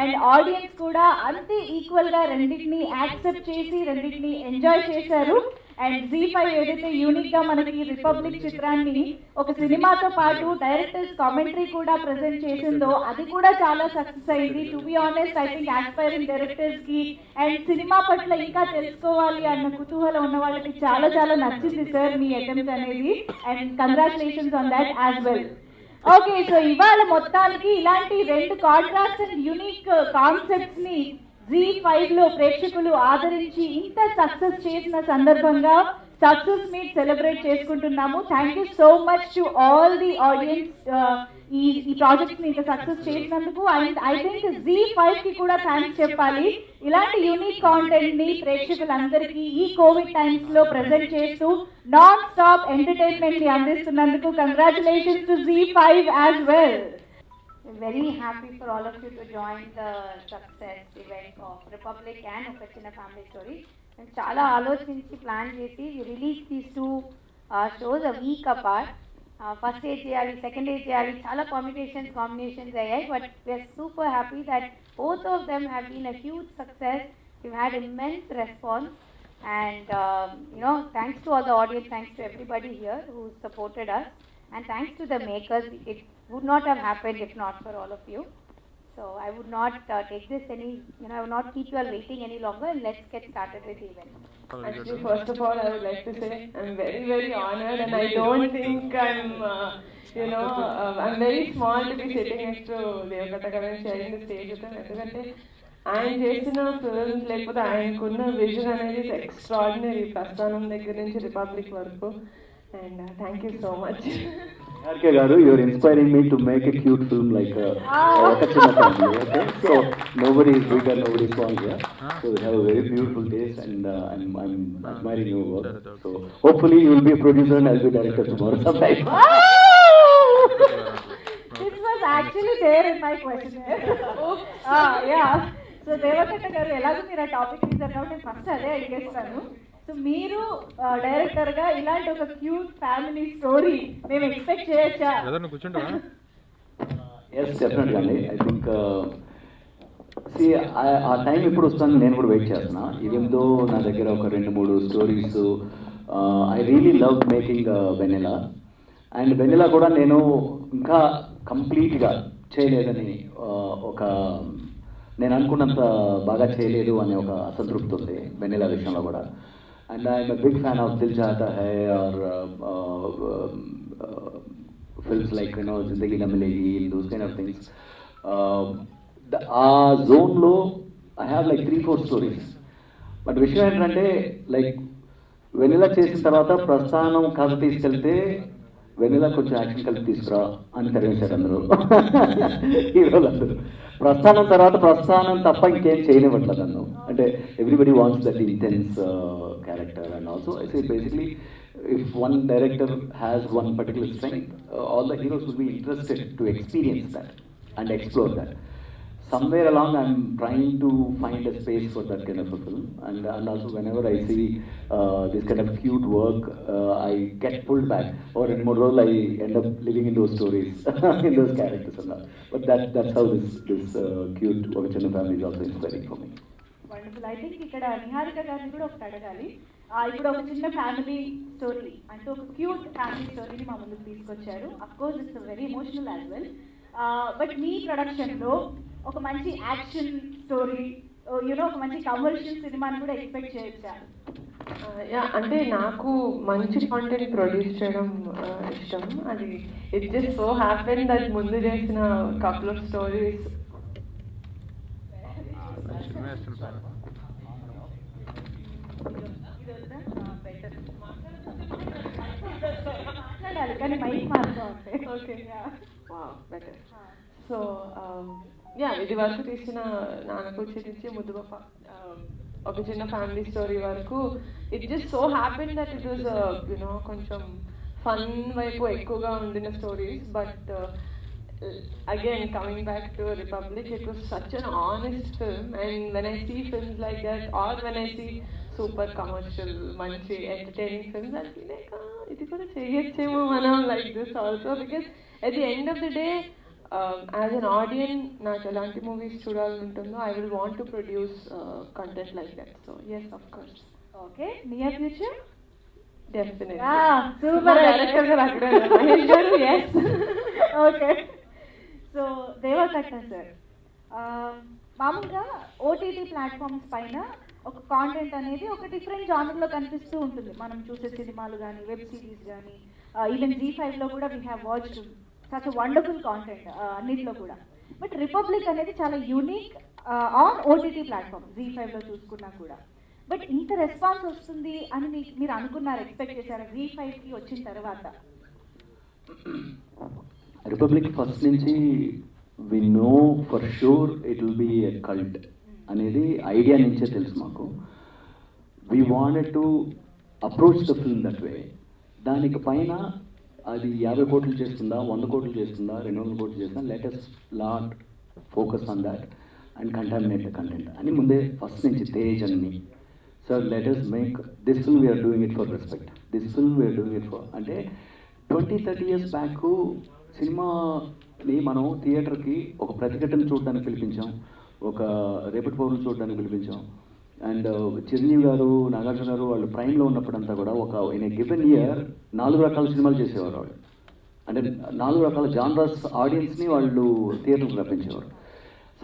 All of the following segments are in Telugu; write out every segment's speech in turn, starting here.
అండ్ ఆడియన్స్ కూడా అంతే ఈక్వల్గా రెండింటిని యాక్సెప్ట్ చేసి రెండింటిని ఎంజాయ్ చేశారు. అండ్ Z5 ఏదైతే యూనిక్గా మనకి రిపబ్లిక్ చిత్రాన్ని ఒక సినిమాతో పాటు డైరెక్టర్స్ కామెంటరీ కూడా ప్రజెంట్ చేసిందో అది కూడా చాలా సక్సెస్ అయింది. To be honest, I think aspiring డైరెక్టర్స్కి అండ్ సినిమా పట్ల ఇంకా తెలుసుకోవాలి అన్న కుతూహలం ఉన్న వాళ్ళకి చాలా చాలా నచ్చింది సార్ మీ అటెంప్ట్ అనేది. And congratulations on that as well. Okay, so ఇవాళ మొత్తానికి ఇలాంటి రెండు కాంట్రాస్ట్ అండ్ యూనిక్ కాన్సెప్ట్స్ ని Z5 లో ప్రేక్షకులు ఆదరించి ఇంత సక్సెస్ చేసిన సందర్భంగా సక్సెస్ మీట్ సెలబ్రేట్ చేసుకుంటున్నాము. Thank you so much to all the audience ఈ ప్రాజెక్ట్స్ ని ఇంత సక్సెస్ చేసినందుకు. అండ్ ఐ థింక్ Z5 కి కూడా థ్యాంక్స్ చెప్పాలి. ఇలాంటి యూనిక్ కాంటెంట్ ని ప్రేక్షకులందరికీ ఈ కోవిడ్ టైమ్స్ లో ప్రెజెంట్ చేస్తూ నాన్ స్టాప్ ఎంటర్టైన్మెంట్ ని అందిస్తున్నందుకు congratulations to Z5 as well. Very happy for all of you to join the success event of Republic and Oka Chinna Family Story. And chala ఆలోచించి ప్లాన్ చేసి we released these two shows a week apart. First day చేయాలి, second day చేయాలి, చాలా combinations అయ్యాయి. But we are super happy that both of them have been a huge success. We've had immense response. And thanks to all the audience, thanks to everybody here who supported us. And thanks to the makers. It would not have happened if not for all of you. So I would not take this I would not keep you all waiting any longer, and let's get started with the event. Actually, first of all, I would like to say I'm very, very honored, and I don't think I'm very small to be sitting next to Devakata garu and sharing the stage with him. ఎందుకంటే ఆయన చేసిన ఫిల్మ్స్ లేకపోతే ఆయనకున్న విజన్ అనేది ఎక్స్ట్రాడినరీ, ప్రస్థానం దగ్గర నుంచి రిపబ్లిక్ వరకు. And thank you so much. RK Garu, you're inspiring me to make a cute film like Oka Chinna Family. Okay, so nobody is bigger, nobody is small here. So you have a very beautiful taste, and I'm admiring your work. So hopefully you will be a producer and I'll be director tomorrow sometime. This was actually there in my questionnaire. Yeah. So Devakata garu elago meera topic teaser కాబట్టి ఫస్ట్ అదే అడిగేస్తాను. సో మీరు డైరెక్టర్గా ఇలాంటి ఒక క్యూట్ ఫ్యామిలీ స్టోరీ మేము ఎక్స్పెక్ట్ చేయొచ్చా? Yes, definitely అండి. I think ఆ టైం ఎప్పుడు వస్తాను నేను కూడా వెయిట్ చేస్తున్నా. ఈవెన్ దో నా దగ్గర ఒక 2-3 stories. I really love making vanilla. And vanilla కూడా నేను ఇంకా కంప్లీట్గా చేయలేదని నేను అనుకున్నంత బాగా చేయలేదు అనే ఒక అసంతృప్తి ఉంది వెనిలా విషయంలో కూడా. And I'm a big fan of Dil Chahta Hai or films like Zindagi Na Milegi, those kind of things. The zone lo I have like 3-4 stories. But విషయం ఏంటంటే లైక్ వెనిలా చేసిన తర్వాత ప్రస్థానం కథ తీసుకెళ్తే వెనిలా కొంచెం యాక్షన్ కలిపి తీసుకురా అని తరివేశారు అందరూ హీరోలు అందరూ. ప్రస్థానం తర్వాత ప్రస్థానం తప్ప ఇంకేం చేయనివ్వట్లేదు నన్ను. అంటే everybody wants that intense character. And also I say basically if one director has one particular strength, all the heroes will be interested to experience that and explore that. Somewhere along I'm trying to find a space for that kind of a film, and also whenever I see this kind of cute work, I get pulled back, or in more role I end up living in those stories in those characters and all. But that's how this cute Oka Chinna Family is also inspiring for me. Wonderful. I think ఇక్కడ నిహారిక గారిని కూడా ఒకటి అడగాలి. ఇప్పుడు ఒక చిన్న ఫ్యామిలీ స్టోరీ అంటే ఒక క్యూట్ ఫ్యామిలీ స్టోరీని మా ముందుకు తీసుకొచ్చారు. Of course it's very emotional as well. But మీ ప్రొడక్షన్లో ఒక మంచి యాక్షన్ స్టోరీ, ఒక మంచి కమర్షియల్ సినిమాని కూడా ఎక్స్పెక్ట్ చేయొచ్చా? అంటే నాకు మంచి కాంటెంట్ ప్రొడ్యూస్ చేయడం ఇష్టం. అది it just so happen that ముందు చేసిన కపుల్ ఆఫ్ స్టోరీస్ కానీ మైక్ మారుతూ ఉంటాయి. Okay, better. సో ఇది వరకు తీసిన నాన్నకూచి నుంచి ముద్దుగప్ప ఒక చిన్న ఫ్యామిలీ స్టోరీ వరకు it just so happen that it was కొంచెం ఫన్ వైపు ఎక్కువగా ఉండిన stories. But again coming back to Republic, it was such an honest film. And when I see films like that or when I see super commercial మంచి entertaining films, I feel like ఇది కూడా చేయొచ్చేమో మనం like this also. Because at the end of the day as an audience నాకు ఎలాంటి మూవీస్ చూడాలని ఉంటుందో I will want to produce content like that. So yes, of course. Okay, near future definitely. Super director గారు అక్కడ మహేష్ గారు. Yes. Okay. So Deva Katta sir, మామూలుగా ఓటీటీ ప్లాట్ఫామ్స్ పైన ఒక కాంటెంట్ అనేది ఒక డిఫరెంట్ జానర్లో కనిపిస్తూ ఉంటుంది. మనం చూసే సినిమాలు కానీ, వెబ్ సిరీస్ కానీ, ఈవెన్ Z5లో కూడా we have watched such wonderful content అన్నిట్లో కూడా. బట్ రిపబ్లిక్ అనేది చాలా యూనిక్ ఆన్ ఓటీటీ ప్లాట్ఫామ్, Z5లో చూసుకున్నా కూడా. బట్ ఇంత రెస్పాన్స్ వస్తుంది అని మీరు అనుకున్నారు, ఎక్స్పెక్ట్ చేశారా Z5కి వచ్చిన తర్వాత? రిపబ్లిక్ ఫస్ట్ నుంచి we know for sure it will be a cult అనేది ఐడియా నుంచే తెలుసు మాకు. We wanted to approach the film that way. దానికి పైన అది 50 కోట్లు చేస్తుందా, 100 కోట్లు చేస్తుందా, 200 కోట్లు చేస్తుందా, let us not focus on that and contaminate the content అని ముందే ఫస్ట్ నుంచి తేజ్ అని మీ sir let us make this film, we are doing it for respect, this film we are doing it for అంటే 20-30 years బ్యాక్ సినిమాని మనం థియేటర్కి ఒక ప్రతిఘటన చూడడానికి పిలిపించాం, ఒక రేపటి పౌరులు చూడడానికి పిలిపించాం. అండ్ చిరంజీవి గారు, నాగార్జున గారు వాళ్ళు ప్రైమ్లో ఉన్నప్పుడంతా కూడా ఒక ఇన్ ఏ గివెన్ ఇయర్ 4 రకాల సినిమాలు చేసేవారు వాళ్ళు. అంటే 4 రకాల జానరస్ ఆడియన్స్ని వాళ్ళు థియేటర్కి రప్పించేవారు.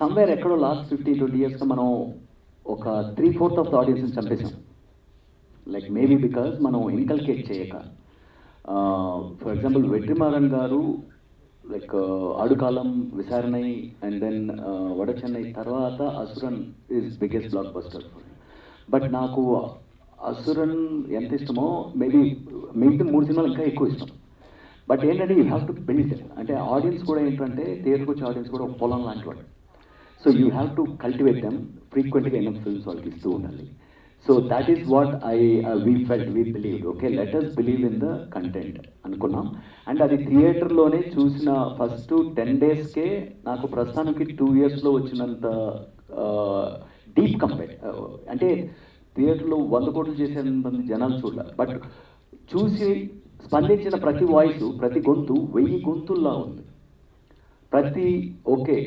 సమ్వేర్ ఎక్కడో లాస్ట్ 15-20 ఇయర్స్గా మనం ఒక 3/4 ఆఫ్ ద ఆడియన్స్ని చంపేసాం. లైక్ మేబీ బికాజ్ మనం ఇన్కల్కేట్ చేయక. For example Vetrimaaran garu like Aadukalam, Visaranai and then Vada Chennai తర్వాత Asuran is biggest blockbuster. But నాకు అసురన్ ఎంత ఇష్టమో మేబీ మిగతా 3 సినిమాలు ఇంకా ఎక్కువ ఇష్టం. బట్ ఏంటంటే యూ హ్యావ్ టు బిల్డ్, అంటే ఆడియన్స్ కూడా ఏంటంటే థియేటర్కి వచ్చే ఆడియన్స్ కూడా ఒక పొలం లాంటి వాడు. So you have to cultivate them, ఫ్రీక్వెంట్గా ఎన్నో ఫిల్మ్స్ వాళ్ళకి ఇస్తూ ఉండాలి. So that is what we felt, we believe. Okay, let us believe in the content అనుకున్నాం. అండ్ అది థియేటర్లోనే చూసిన ఫస్ట్ 10 daysకే నాకు ప్రస్తుతానికి 2 yearsలో వచ్చినంత డీప్ కంపేర్. అంటే థియేటర్లో 100 కోట్లు చేసేంత జనాలు చూడాలి, బట్ చూసి స్పందించిన ప్రతి వాయిస్, ప్రతి గొంతు 1000 గొంతుల్లా ఉంది. ప్రతి ఓకే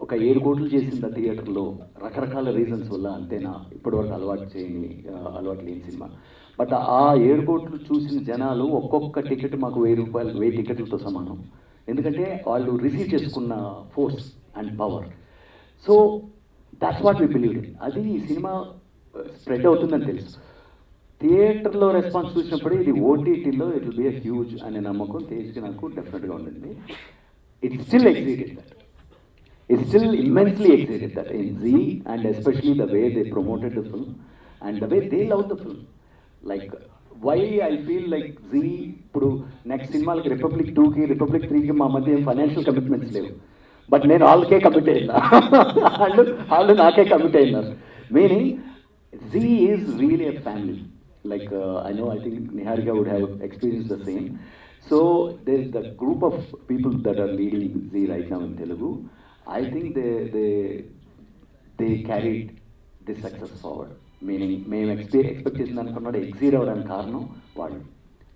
ఒక 7 కోట్లు చేసింది ఆ థియేటర్లో, రకరకాల రీజన్స్ వల్ల, అంతేనా ఇప్పటివరకు అలవాటు లేని సినిమా. బట్ ఆ 7 కోట్లు చూసిన జనాలు ఒక్కొక్క టికెట్ మాకు 1000 రూపాయలు, 1000 టికెట్లతో సమానం. ఎందుకంటే వాళ్ళు రిసీవ్ చేసుకున్న force and power. So that's what we believe in. అది ఈ సినిమా స్ప్రెడ్ అవుతుందని తెలుసు. థియేటర్లో రెస్పాన్స్ చూసినప్పుడు ఇది ఓటీటీలో it will be a huge అనే నమ్మకం తేజ్కి నాకు డెఫినెట్గా ఉండింది. It still existed that. It still immensely exceeded that in Z, and especially the way they promoted the film and the way they loved the film. Like, why I feel like Z, ఇప్పుడు నెక్స్ట్ సినిమాలకి Republic 2కి, Republic 3కి మా మధ్య ఫైనాన్షియల్ కమిట్మెంట్స్ లేవు. బట్ నేను వాళ్ళకే కమిట్ అయినా, వాళ్ళు నాకే కమిట్ అయినారు. Meaning Z is really a family. Like, I think Niharika would have experienced the same. So there is the group of people that are leading Z right now in Telugu. I think they carried this success forward. Meaning, మేము ఎక్స్పెక్ట్ చేసిన దానికన్నా ఎక్సీడ్ అవ్వడానికి కారణం వాళ్ళు.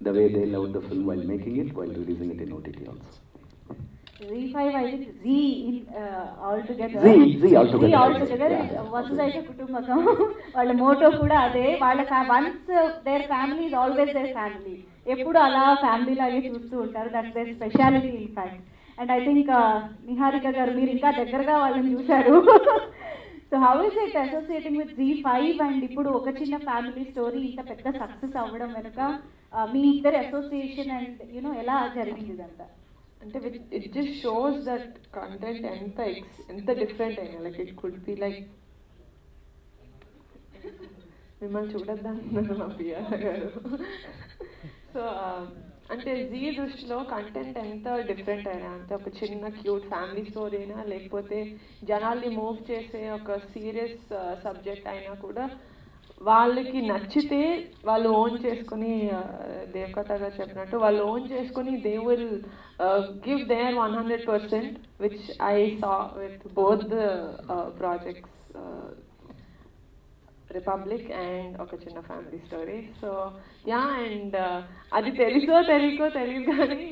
The way they loved the film while making it, while releasing it in OTT also. Z5, I think Z altogether. Z altogether. వసుదైక కుటుంబకం వాళ్ళ మోటో కూడా అదే. వాళ్ళ once their family is always their family. ఎప్పుడు అలా ఫ్యామిలీ లాగే చూస్తూ ఉంటారు. That's their speciality in fact. And I think Niharika గారు మీరు ఇంకా దగ్గరగా వాళ్ళని చూశారు. So how is it associating with Z5 and ఇప్పుడు ఒక చిన్న ఫ్యామిలీ స్టోరీ ఇంత పెద్ద సక్సెస్ అవ్వడం వెనుక మీ ఇద్దరి అసోసియేషన్ అండ్ యూనో ఎలా జరిగింది ఇదంతా? అంటే it just shows that content ఎంత డిఫరెంట్ అయినా, like it could be like మిమ్మల్ని చూడొద్దంటున్నారు మా పిఆర్ గారు. సో అంటే జీ దృష్టిలో కంటెంట్ ఎంత డిఫరెంట్ అయినా, అంటే ఒక చిన్న క్యూట్ ఫ్యామిలీ స్టోరీ అయినా, లేకపోతే జనాల్ని మూవ్ చేసే ఒక సీరియస్ సబ్జెక్ట్ అయినా కూడా వాళ్ళకి నచ్చితే వాళ్ళు ఓన్ చేసుకుని, దేవకథగా చెప్పినట్టు వాళ్ళు ఓన్ చేసుకుని they will give there 100%, which I saw with both the projects, republic and ఒక చిన్న family story. So yeah, and అది తెలియదు కానీ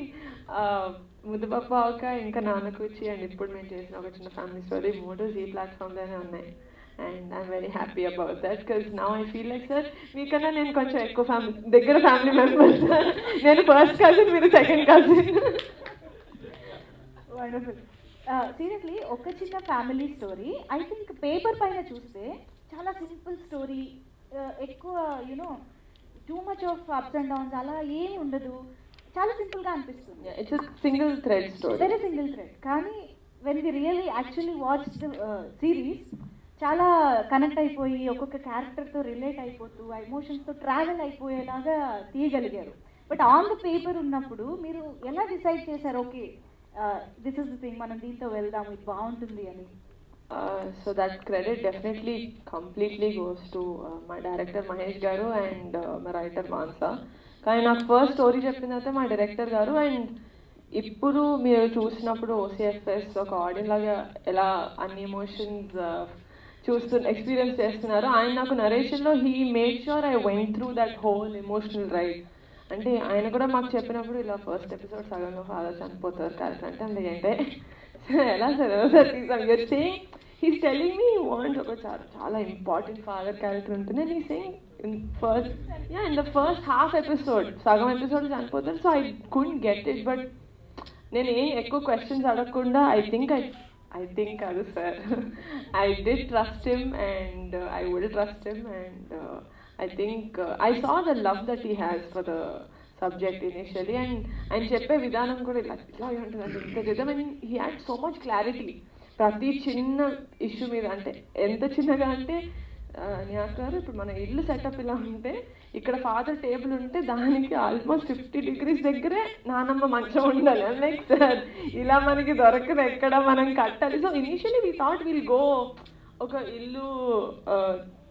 ముద్దుపప్ప ఒక ఇంకా నాన్నకూచి అండ్ ఇప్పుడు మేము చేసిన ఒక చిన్న ఫ్యామిలీ స్టోరీ 3 జీ ప్లాట్ఫామ్లోనే ఉన్నాయి. And I'm very happy about that because now I feel like sir మీకన్నా నేను కొంచెం ఎక్కువ దగ్గర ఫ్యామిలీ మెంబర్స్. నేను ఫస్ట్ కజిన్, మీరు సెకండ్ కజిన్. వండర్ఫుల్. సీరియస్లీ ఒక చిన్న family story I think paper పైన చూస్తే చాలా సింపుల్ స్టోరీ, ఎక్కువ you know too much of ups and downs అలా ఏమి ఉండదు, చాలా సింపుల్గా అనిపిస్తుంది. It's single thread story, very single thread. కానీ when we really actually watch the series చాలా కనెక్ట్ అయిపోయి ఒక్కొక్క క్యారెక్టర్తో రిలేట్ అయిపోతూ ఆ ఎమోషన్స్తో ట్రావెల్ అయిపోయేలాగా తీయగలిగారు. బట్ ఆన్ ద పేపర్ ఉన్నప్పుడు మీరు ఎలా డిసైడ్ చేశారు, okay this is the thing, మనం దీంతో వెళ్దాం, ఇది బాగుంటుంది అని? So that credit definitely completely goes to మా డైరెక్టర్ మహేష్ గారు అండ్ మా రైటర్ మాన్సా. కానీ నాకు ఫస్ట్ స్టోరీ చెప్పిన తర్వాత మా డైరెక్టర్ గారు. అండ్ ఇప్పుడు మీరు చూసినప్పుడు ఓసిఎఫ్ఎస్ ఒక ఆడియన్స్ లాగా ఎలా అన్ని ఎమోషన్స్ ఎక్స్పీరియన్స్ చేస్తున్నారు, ఆయన నాకు నరేషన్లో he made sure I went through that whole emotional ride. అంటే ఆయన కూడా మాకు చెప్పినప్పుడు ఇలా ఫస్ట్ ఎపిసోడ్ సగంలో ఫాదర్ చనిపోతారు క్యారెక్టర్ అంటే అందుకంటే ఎలా sir you're saying he's telling me want ఒక చాలా ఇంపార్టెంట్ ఫాదర్ క్యారెక్టర్ ఉంటుంది. And he saying in the first half episode సగం ఎపిసోడ్ చనిపోతారు. So I couldn't get it. But నేను ఏం ఎక్కువ క్వశ్చన్స్ అడగకుండా ఐ థింక్ కాదు sir, I did trust him and I would trust him. And I think I saw the love that he has for the subject initially, and ఆయన చెప్పే విధానం కూడా ఇలా ఉంటుందంటే ఇంత చేద్దాం. And he had so much clarity ప్రతి చిన్న ఇష్యూ మీద. అంటే ఎంత చిన్నగా అంటే న్యాస్ గారు ఇప్పుడు మన ఇల్లు సెటప్ ఇలా ఉంటే ఇక్కడ ఫాదర్ టేబుల్ ఉంటే దానికి ఆల్మోస్ట్ 50 degrees దగ్గరే నానమ్మ మంచం ఉండాలి. లైక్ సార్ ఇలా మనకి దొరకదు, ఎక్కడ మనం కట్టాలి. So initially we thought will go ఒక ఇల్లు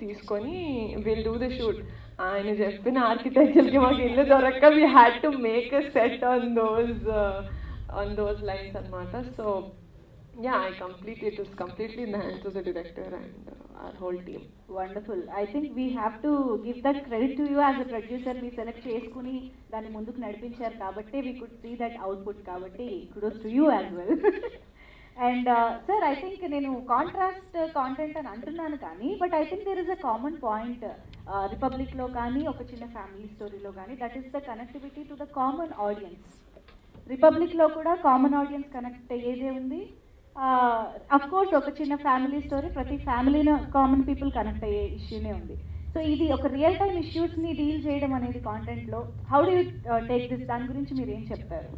తీసుకొని విల్ డూ ద షూట్. ఆయన చెప్పిన ఆర్కిటెక్చర్కి మాకు ఇల్లు దొరక్క we had to make a set on those lines అనమాట. So yeah, it was completely in the hands of the director and our whole team. Wonderful. I think we have to give that credit to you as a producer. We select చేసుకుని దాన్ని ముందుకు నడిపించారు కాబట్టి we could see that output కాబట్టి kudos to you as well. And sir I think నేను కాంట్రాస్ట్ కాంటెంట్ అని అంటున్నాను కానీ but I think there is a common point రిపబ్లిక్లో కానీ ఒక చిన్న ఫ్యామిలీ స్టోరీలో కానీ, that is the connectivity to the common audience. రిపబ్లిక్లో కూడా కామన్ ఆడియన్స్ కనెక్ట్ అయ్యేదే ఉంది. అఫ్ కోర్స్ ఒక చిన్న ఫ్యామిలీ స్టోరీ ప్రతి ఫ్యామిలీలో కామన్ పీపుల్ కనెక్ట్ అయ్యే ఇష్యూనే ఉంది. సో ఇది ఒక రియల్ టైమ్ ఇష్యూస్ని డీల్ చేయడం అనేది కాంటెంట్లో how do you take this, దాని గురించి మీరు ఏం చెప్తారు?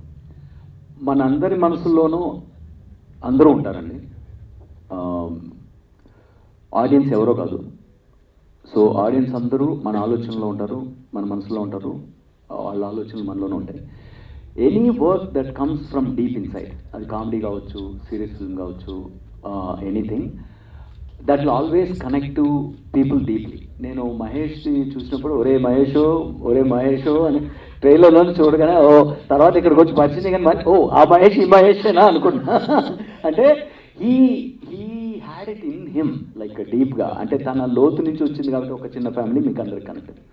మనందరి మనసుల్లోనూ అందరూ ఉంటారండి. ఆడియన్స్ ఎవరో కాదు. సో ఆడియన్స్ అందరూ మన ఆలోచనలో ఉంటారు, మన మనసులో ఉంటారు, వాళ్ళ ఆలోచనలు మనలోనే ఉంటాయి. Any work that comes from deep inside, అది కామెడీ కావచ్చు, సీరియస్ ఫిల్మ్ కావచ్చు, anything that will always connect to people deeply. నేను మహేష్ చూసినప్పుడు ఒరే మహేషో అని ట్రైలర్లో చూడగానే ఓ తర్వాత ఇక్కడికి వచ్చి పరిచింది కానీ ఓ ఆ మహేష్ ఈ మహేషేనా అనుకుంటున్నా. అంటే he had it in him like డీప్గా, అంటే తన లోతు నుంచి వచ్చింది కాబట్టి ఒక చిన్న ఫ్యామిలీ మీకు అందరికి కనెక్ట్.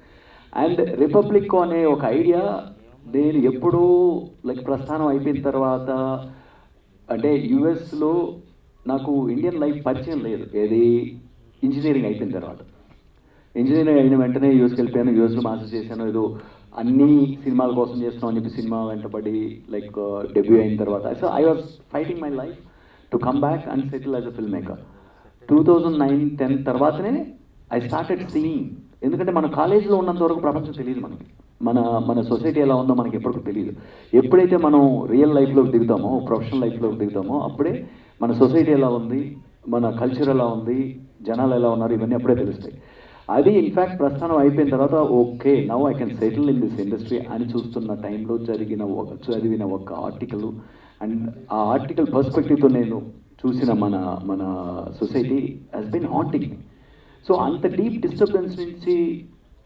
అండ్ రిపబ్లిక్ అనే ఒక ఐడియా నేను ఎప్పుడూ లైక్ ప్రస్థానం అయిపోయిన తర్వాత, అంటే యుఎస్లో నాకు ఇండియన్ లైఫ్ పరిచయం లేదు. ఏది ఇంజనీరింగ్ అయిపోయిన తర్వాత, ఇంజనీరింగ్ అయిన వెంటనే యూఎస్కి వెళ్ళిపోయాను, యూఎస్లో మాస్టర్స్ చేశాను. ఏదో అన్ని సినిమాల కోసం చేస్తున్నాం అని చెప్పి సినిమా వెంటబడి లైక్ డెబ్యూ అయిన తర్వాత so I was fighting my life to come back and settle as a film maker. 2009-10 తర్వాతనే ఐ స్టార్టెడ్ సీయింగ్. ఎందుకంటే మన కాలేజీలో ఉన్నంత వరకు ప్రపంచం తెలియదు మనకి, మన సొసైటీ ఎలా ఉందో మనకి ఎప్పటికీ తెలియదు. ఎప్పుడైతే మనం రియల్ లైఫ్లోకి దిగుతామో, ప్రొఫెషనల్ లైఫ్లోకి దిగుతామో అప్పుడే మన సొసైటీ ఎలా ఉంది, మన కల్చర్ ఎలా ఉంది, జనాలు ఎలా ఉన్నారు, ఇవన్నీ అప్పుడే తెలుస్తాయి. అది ఇన్ఫ్యాక్ట్ ప్రస్థానం అయిపోయిన తర్వాత okay now I can settle in this industry అని చూస్తున్న టైంలో చదివిన ఒక ఆర్టికల్, అండ్ ఆ ఆర్టికల్ పర్స్పెక్టివ్తో నేను చూసిన మన society has been haunting me. So అంత డీప్ డిస్టర్బెన్స్ నుంచి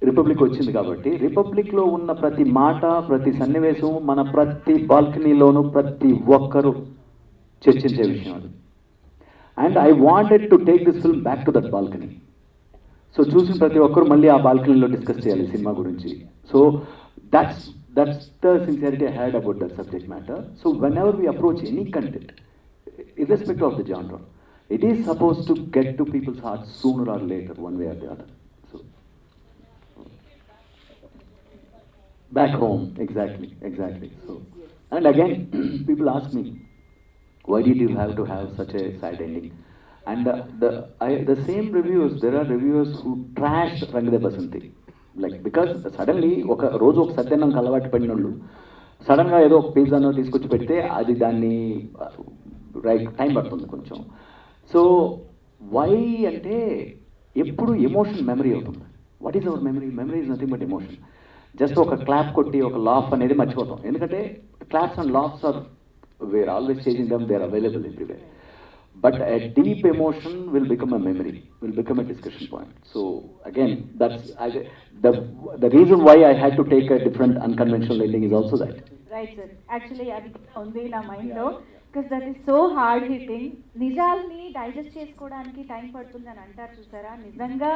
రిపబ్లిక్ వచ్చింది కాబట్టి రిపబ్లిక్లో ఉన్న ప్రతి మాట, ప్రతి సన్నివేశం మన ప్రతి బాల్కనీలోనూ ప్రతి ఒక్కరూ చర్చించే విషయం అది. And I wanted to take this film back to that balcony. So చూసిన ప్రతి ఒక్కరు మళ్ళీ ఆ బాల్కనీలో డిస్కస్ చేయాలి సినిమా గురించి. So That's the sincerity I had about that subject matter. So whenever we approach any content, irrespective of the genre, it is supposed to get to people's hearts sooner or later, one way or the other. So back home, exactly. So, and again, people ask me, why did you have to have such a sad ending? And the same reviewers, there are reviewers who trashed Rangde Basanti. Like, because suddenly, రోజు ఒక సత్యాన్నం అలవాటు పడిన వాళ్ళు సడన్గా ఏదో ఒక పిజ్జానో తీసుకొచ్చి పెడితే అది దాన్ని టైం పడుతుంది కొంచెం. సో వై అంటే ఎప్పుడు ఎమోషన్ మెమరీ అవుతుంది. What is our memory? Memory is nothing but emotion. Just ఒక క్లాప్ కొట్టి ఒక లాఫ్ అనేది మర్చిపోతాం. ఎందుకంటే claps and laughs are where always changing them, they are available everywhere. But a deep emotion will become a memory, will become a discussion point. So again, that's the reason why I had to take a different unconventional ending is also that. Right, sir. Actually, అది ఉంది నా మైండ్లో, because that is so hard hitting. నిజాల్ని డైజెస్ట్ చేసుకోవడానికి టైం పడుతుంది అని అంటారు చూసారా, నిజంగా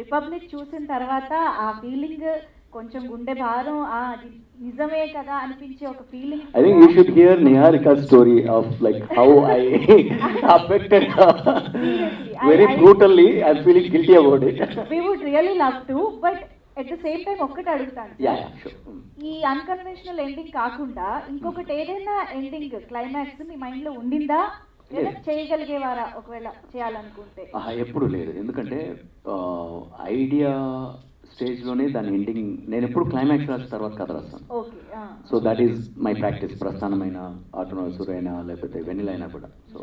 రిపబ్లిక్ చూసిన తర్వాత ఆ ఫీలింగ్ కొంచెం గుండె భారం, అది నిజమే కదా అనిపించే ఒక feeling. I think you should hear Niharika's story of like how I affected her. Very brutally. I'm feeling guilty about it. We would really love to, but at the same time ఒక్కటి అడుగుతాను. Yeah, sure. ఈ అన్కన్వెన్షనల్ ఎండింగ్ కాకుండా ఇంకొకటి ఏదైనా ఎండింగ్ క్లైమాక్స్ మీ మైండ్ లో ఉండిందా? లేదా చేయగలిగేవారా ఒకవేళ చేయాలనుకుంటే? ఎప్పుడు లేదు. ఎందుకంటే ఐడియా స్టేజ్లోనే దాని ఎండింగ్, నేను ఎప్పుడు క్లైమాక్స్ రాసిన తర్వాత కథ రాస్తాను. So that is my practice. ప్రస్థానమైన, ఆటోనోసూర్ అయినా, లేకపోతే వెనిల్ అయినా కూడా. So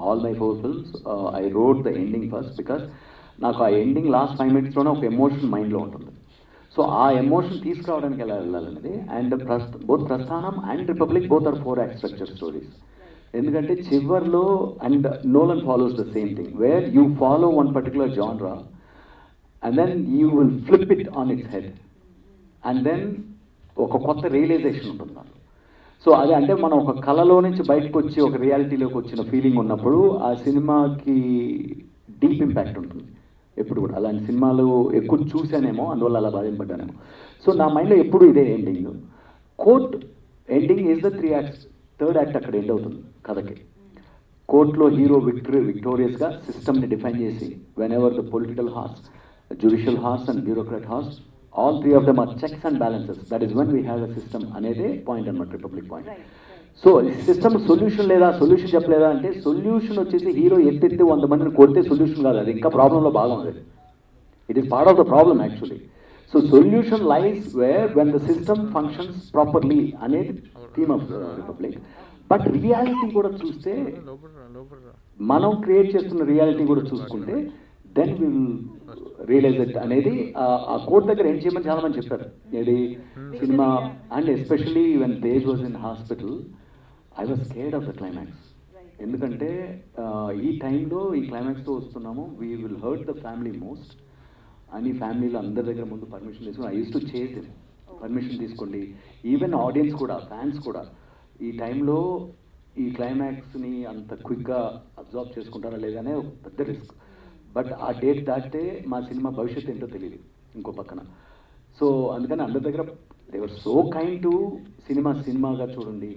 all my 4 films I wrote the ending first, because నాకు ఆ ఎండింగ్ లాస్ట్ 5 minutesలోనే ఒక ఎమోషన్ మైండ్లో ఉంటుంది. సో ఆ ఎమోషన్ తీసుకురావడానికి ఎలా వెళ్ళాలనేది. And both Prasthanam and Republic both are 4 act structure stories. ఎందుకంటే చివర్లో and Nolan follows the same thing, where you follow one particular genre and then you will flip it on its head, and then ఒక కొత్త రియలైజేషన్ ఉంటుంది. సో అదే అంటే మనం ఒక కళలో నుంచి బయటకు వచ్చి ఒక రియాలిటీలోకి వచ్చిన ఫీలింగ్ ఉన్నప్పుడు ఆ సినిమాకి డీప్ ఇంపాక్ట్ ఉంటుంది ఎప్పుడు కూడా. అలాంటి సినిమాలు ఎక్కువ చూసానేమో, అందువల్ల అలా బాధింపడ్డానేమో. సో నా మైండ్లో ఎప్పుడు ఇదే ending. Court ending is the 3 acts, 3rd act అక్కడ ఎండ్ అవుతుంది కథకి. కోర్టులో హీరో విక్టోరియస్గా సిస్టమ్ని డిఫైన్ చేసి, when ever the political horse, judicial horse and bureaucrat horse, all 3 of them are checks and balances. That is when we have a system అనేది పాయింట్ అన్నమాట, republic point. So system solution లేదా, సొల్యూషన్ చెప్పలేదా అంటే, సొల్యూషన్ వచ్చేసి హీరో ఎత్తెత్తి 100 మందిని కొడితే సొల్యూషన్ కాదు, అది ఇంకా ప్రాబ్లంలో భాగం. అది it is part of the problem actually. So solution lies where when the system functions properly అనేది theme of Republic. But reality కూడా చూస్తే, మనం క్రియేట్ చేస్తున్న రియాలిటీ కూడా చూసుకుంటే, then we will realize it అనేది ఆ కోర్ట్ దగ్గర ఏం చేయమని చాలా మంది చెప్పారు. ఏది సినిమా. And especially when Tej was in hospital, I was scared of the climax. ఎందుకంటే ఈ టైంలో ఈ క్లైమాక్స్తో వస్తున్నాము, we will hurt the family most అని ఫ్యామిలీలో అందరి దగ్గర ముందు పర్మిషన్ తీసుకుని, I use to chase them, permission తీసుకోండి. ఈవెన్ ఆడియన్స్ కూడా, ఫ్యాన్స్ కూడా ఈ టైంలో ఈ క్లైమాక్స్ని అంత క్విక్గా అబ్జర్వ్ చేసుకుంటారా లేదనే ఒక పెద్ద రిస్క్. బట్ ఆ డేట్ దాటితే మా సినిమా భవిష్యత్తు ఏంటో తెలియదు ఇంకో పక్కన. సో అందుకని అందరి దగ్గర దేవర్ సో కైండ్ టు సినిమాగా చూడండి,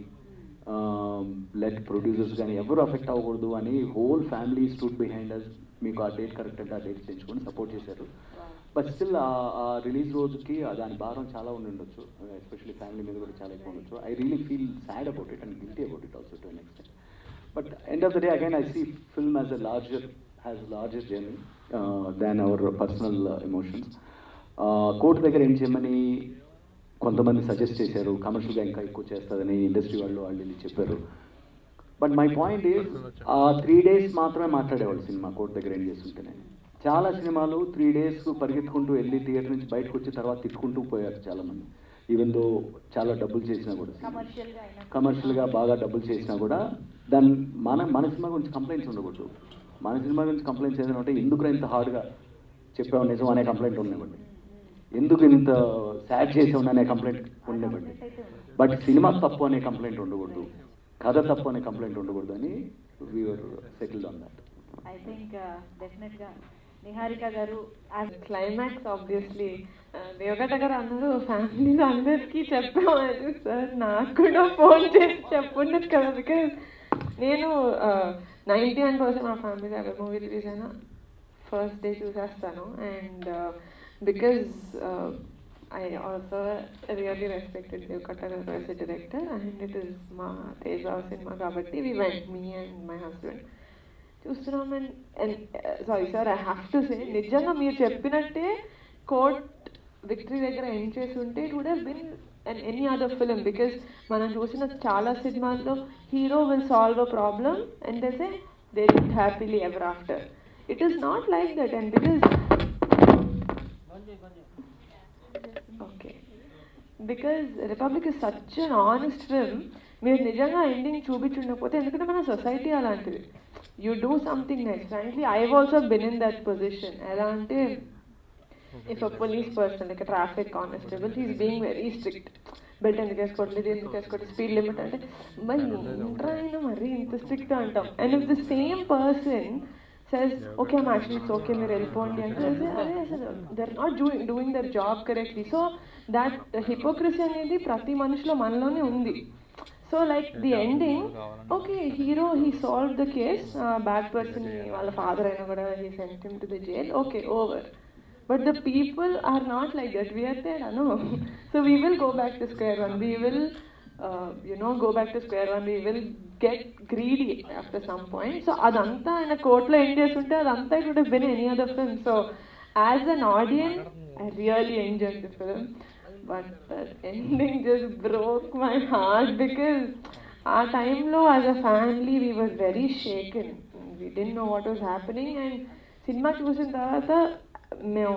లెట్ ప్రొడ్యూసర్స్ కానీ ఎవరు అఫెక్ట్ అవ్వకూడదు అని whole family stood behind us. మీకు ఆ డేట్ కరెక్ట్ అంటే ఆ డేట్ తెచ్చుకొని సపోర్ట్ చేశారు. బట్ స్టిల్ ఆ రిలీజ్ రోజుకి దాని భారం చాలా ఉండి ఉండొచ్చు, ఎస్పెషల్లీ ఫ్యామిలీ మీద కూడా చాలా ఎక్కువ ఉండొచ్చు. I really feel sad about it and guilty about it also to an extent. But end of the day again I see film as a has larger journey than our personal emotions. కోర్టు దగ్గర ఏం చేయమని కొంతమంది సజెస్ట్ చేశారు, కమర్షియల్గా ఇంకా ఎక్కువ చేస్తుందని ఇండస్ట్రీ వాళ్ళు చెప్పారు. బట్ మై పాయింట్ ఈజ్, ఆ 3 days మాత్రమే మాట్లాడేవాళ్ళు సినిమా కోర్టు దగ్గర ఏం చేస్తుంటేనే. చాలా సినిమాలు 3 days పరిగెత్తుకుంటూ వెళ్ళి థియేటర్ నుంచి బయటకు వచ్చిన తర్వాత తిట్టుకుంటూ పోయారు చాలామంది. ఈవెన్ దో చాలా డబ్బులు చేసినా కూడా, కమర్షియల్గా బాగా డబ్బులు చేసినా కూడా, దాన్ని మన సినిమా గురించి కంప్లైంట్స్ ఉండకూడదు. మన సినిమా గురించి కంప్లైంట్స్ ఏదైనా ఉంటే, ఎందుకు ఇంత హార్డ్గా చెప్పావు నిజం అనే కంప్లైంట్ ఉండేవండి, ఎందుకు ఇంత సాడ్ చేసావు అనే కంప్లైంట్ ఉండేవండి. బట్ సినిమా తప్పు అనే కంప్లైంట్ ఉండకూడదు, కథ తప్పు అనే కంప్లైంట్ ఉండకూడదు అని we were settled on that. I think డెఫినెట్గా నిహారిక గారు క్లైమాక్స్ ఆబ్వియస్లీ దేవగడ్డ గారు అన్నారు ఫ్యామిలీస్ అందరికీ చెప్పామని. సార్ నాకు కూడా ఫోన్ చేసి చెప్పుండదు కదా, బికాజ్ నేను 91% మా ఫ్యామిలీ ఎవరి మూవీ రిలీజ్ అయినా ఫస్ట్ డే చూసేస్తాను. And because I also really respected Devkatta garu as a director, and it is ma Teja cinema kabatti we went, me and my husband. చూస్తున్నాం and sorry sir, I have to say నిజంగా మీరు చెప్పినట్టే కోర్ట్ విక్టరీ దగ్గర ఎండ్ చేసి ఉంటే it would have been and any other film. Because మనం చూసిన చాలా సినిమాల్లో hero will solve a problem and they live happily ever after. It is not like that. And because Republic is such an honest film. మీరు నిజంగా ఎండింగ్ చూపించుండకపోతే, ఎందుకంటే మన సొసైటీ అలాంటిది, you do something nice. Frankly I have also been in that position. ఎలా అంటే if a police person like traffic constable he's being very strict, belt ఎందుకు వేసుకోవట్లేదు, ఇది ఎందుకు వేసుకోవట్లేదు, స్పీడ్ లిమిట్ అంటే మరి ఏంట్రా అయినా మరీ ఇంత స్ట్రిక్ట్ అంటాం. And if the same person says, okay, I'm actually, it's okay, మీరు వెళ్ళిపోండి అంటే అసలు they're not doing their job correctly. So that hypocrisy అనేది ప్రతి మనిషిలో మనలోనే ఉంది. So like the ending, okay hero he solve the case, bad person వాళ్ళ ఫాదర్ అయినా కూడా he sent him to the jail, okay over. But the people are not like that. We're there అనో. So we will go back to square one. We will go back to square one. We will get greedy after some point. So adanta in a court lo end chesunte adanta it would have been any other film. So as an audience I really enjoyed the film, but the ending just broke my heart because our time lo as a family we were very shaken. We didn't know what was happening. And cinema chusin tarvata మేము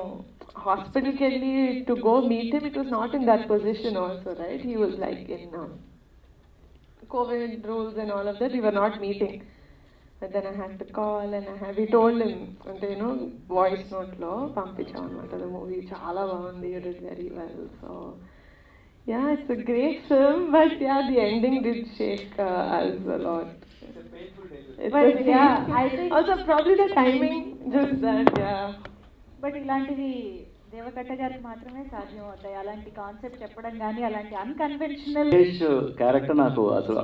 హాస్పిటల్కి వెళ్ళి to go meet him, it was not in that position also, right? He was like in COVID rules and all of that, we were not meeting. Then I had to call and we told him, అంటే వాయిస్ నోట్లో పంపించాం అనమాట. ద మూవీ చాలా బాగుంది, you did very well. So ya, it's a great film, but ya the ending did shake us a lot. But yeah, I think also probably the timing, just that, yeah. But ఇలాంటివి దేవకట్ట గారికి మాత్రమే సాధ్యం అవుతాయి. అలాంటి కాన్సెప్ట్ చెప్పడం కానీ అలాంటి అన్కన్వెన్షనల్ క్యారెక్టర్ నాకు అసలు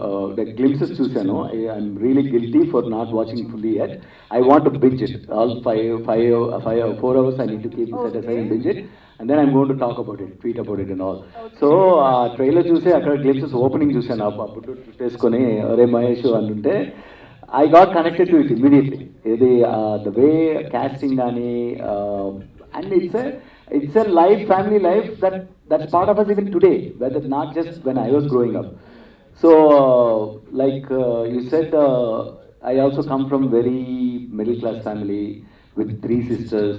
గ్లిమ్సెస్ చూశాను. I'm really guilty for not watching fully yet. I want to binge it all 4 hours. I need to keep it aside and binge it, and then I'm going to talk about it, tweet about it and all. So ఆ ట్రైలర్ చూసి అక్కడ గ్లిమ్సెస్ ఓపెనింగ్ చూశాను. అప్పుడు వేసుకొని అరే మహేష్ అంటుంటే I got connected to it immediately. The way casting and it's a life, family life that's part of us even today, whether not just when I was growing up. So like you said, I also come from very middle class family with 3 sisters.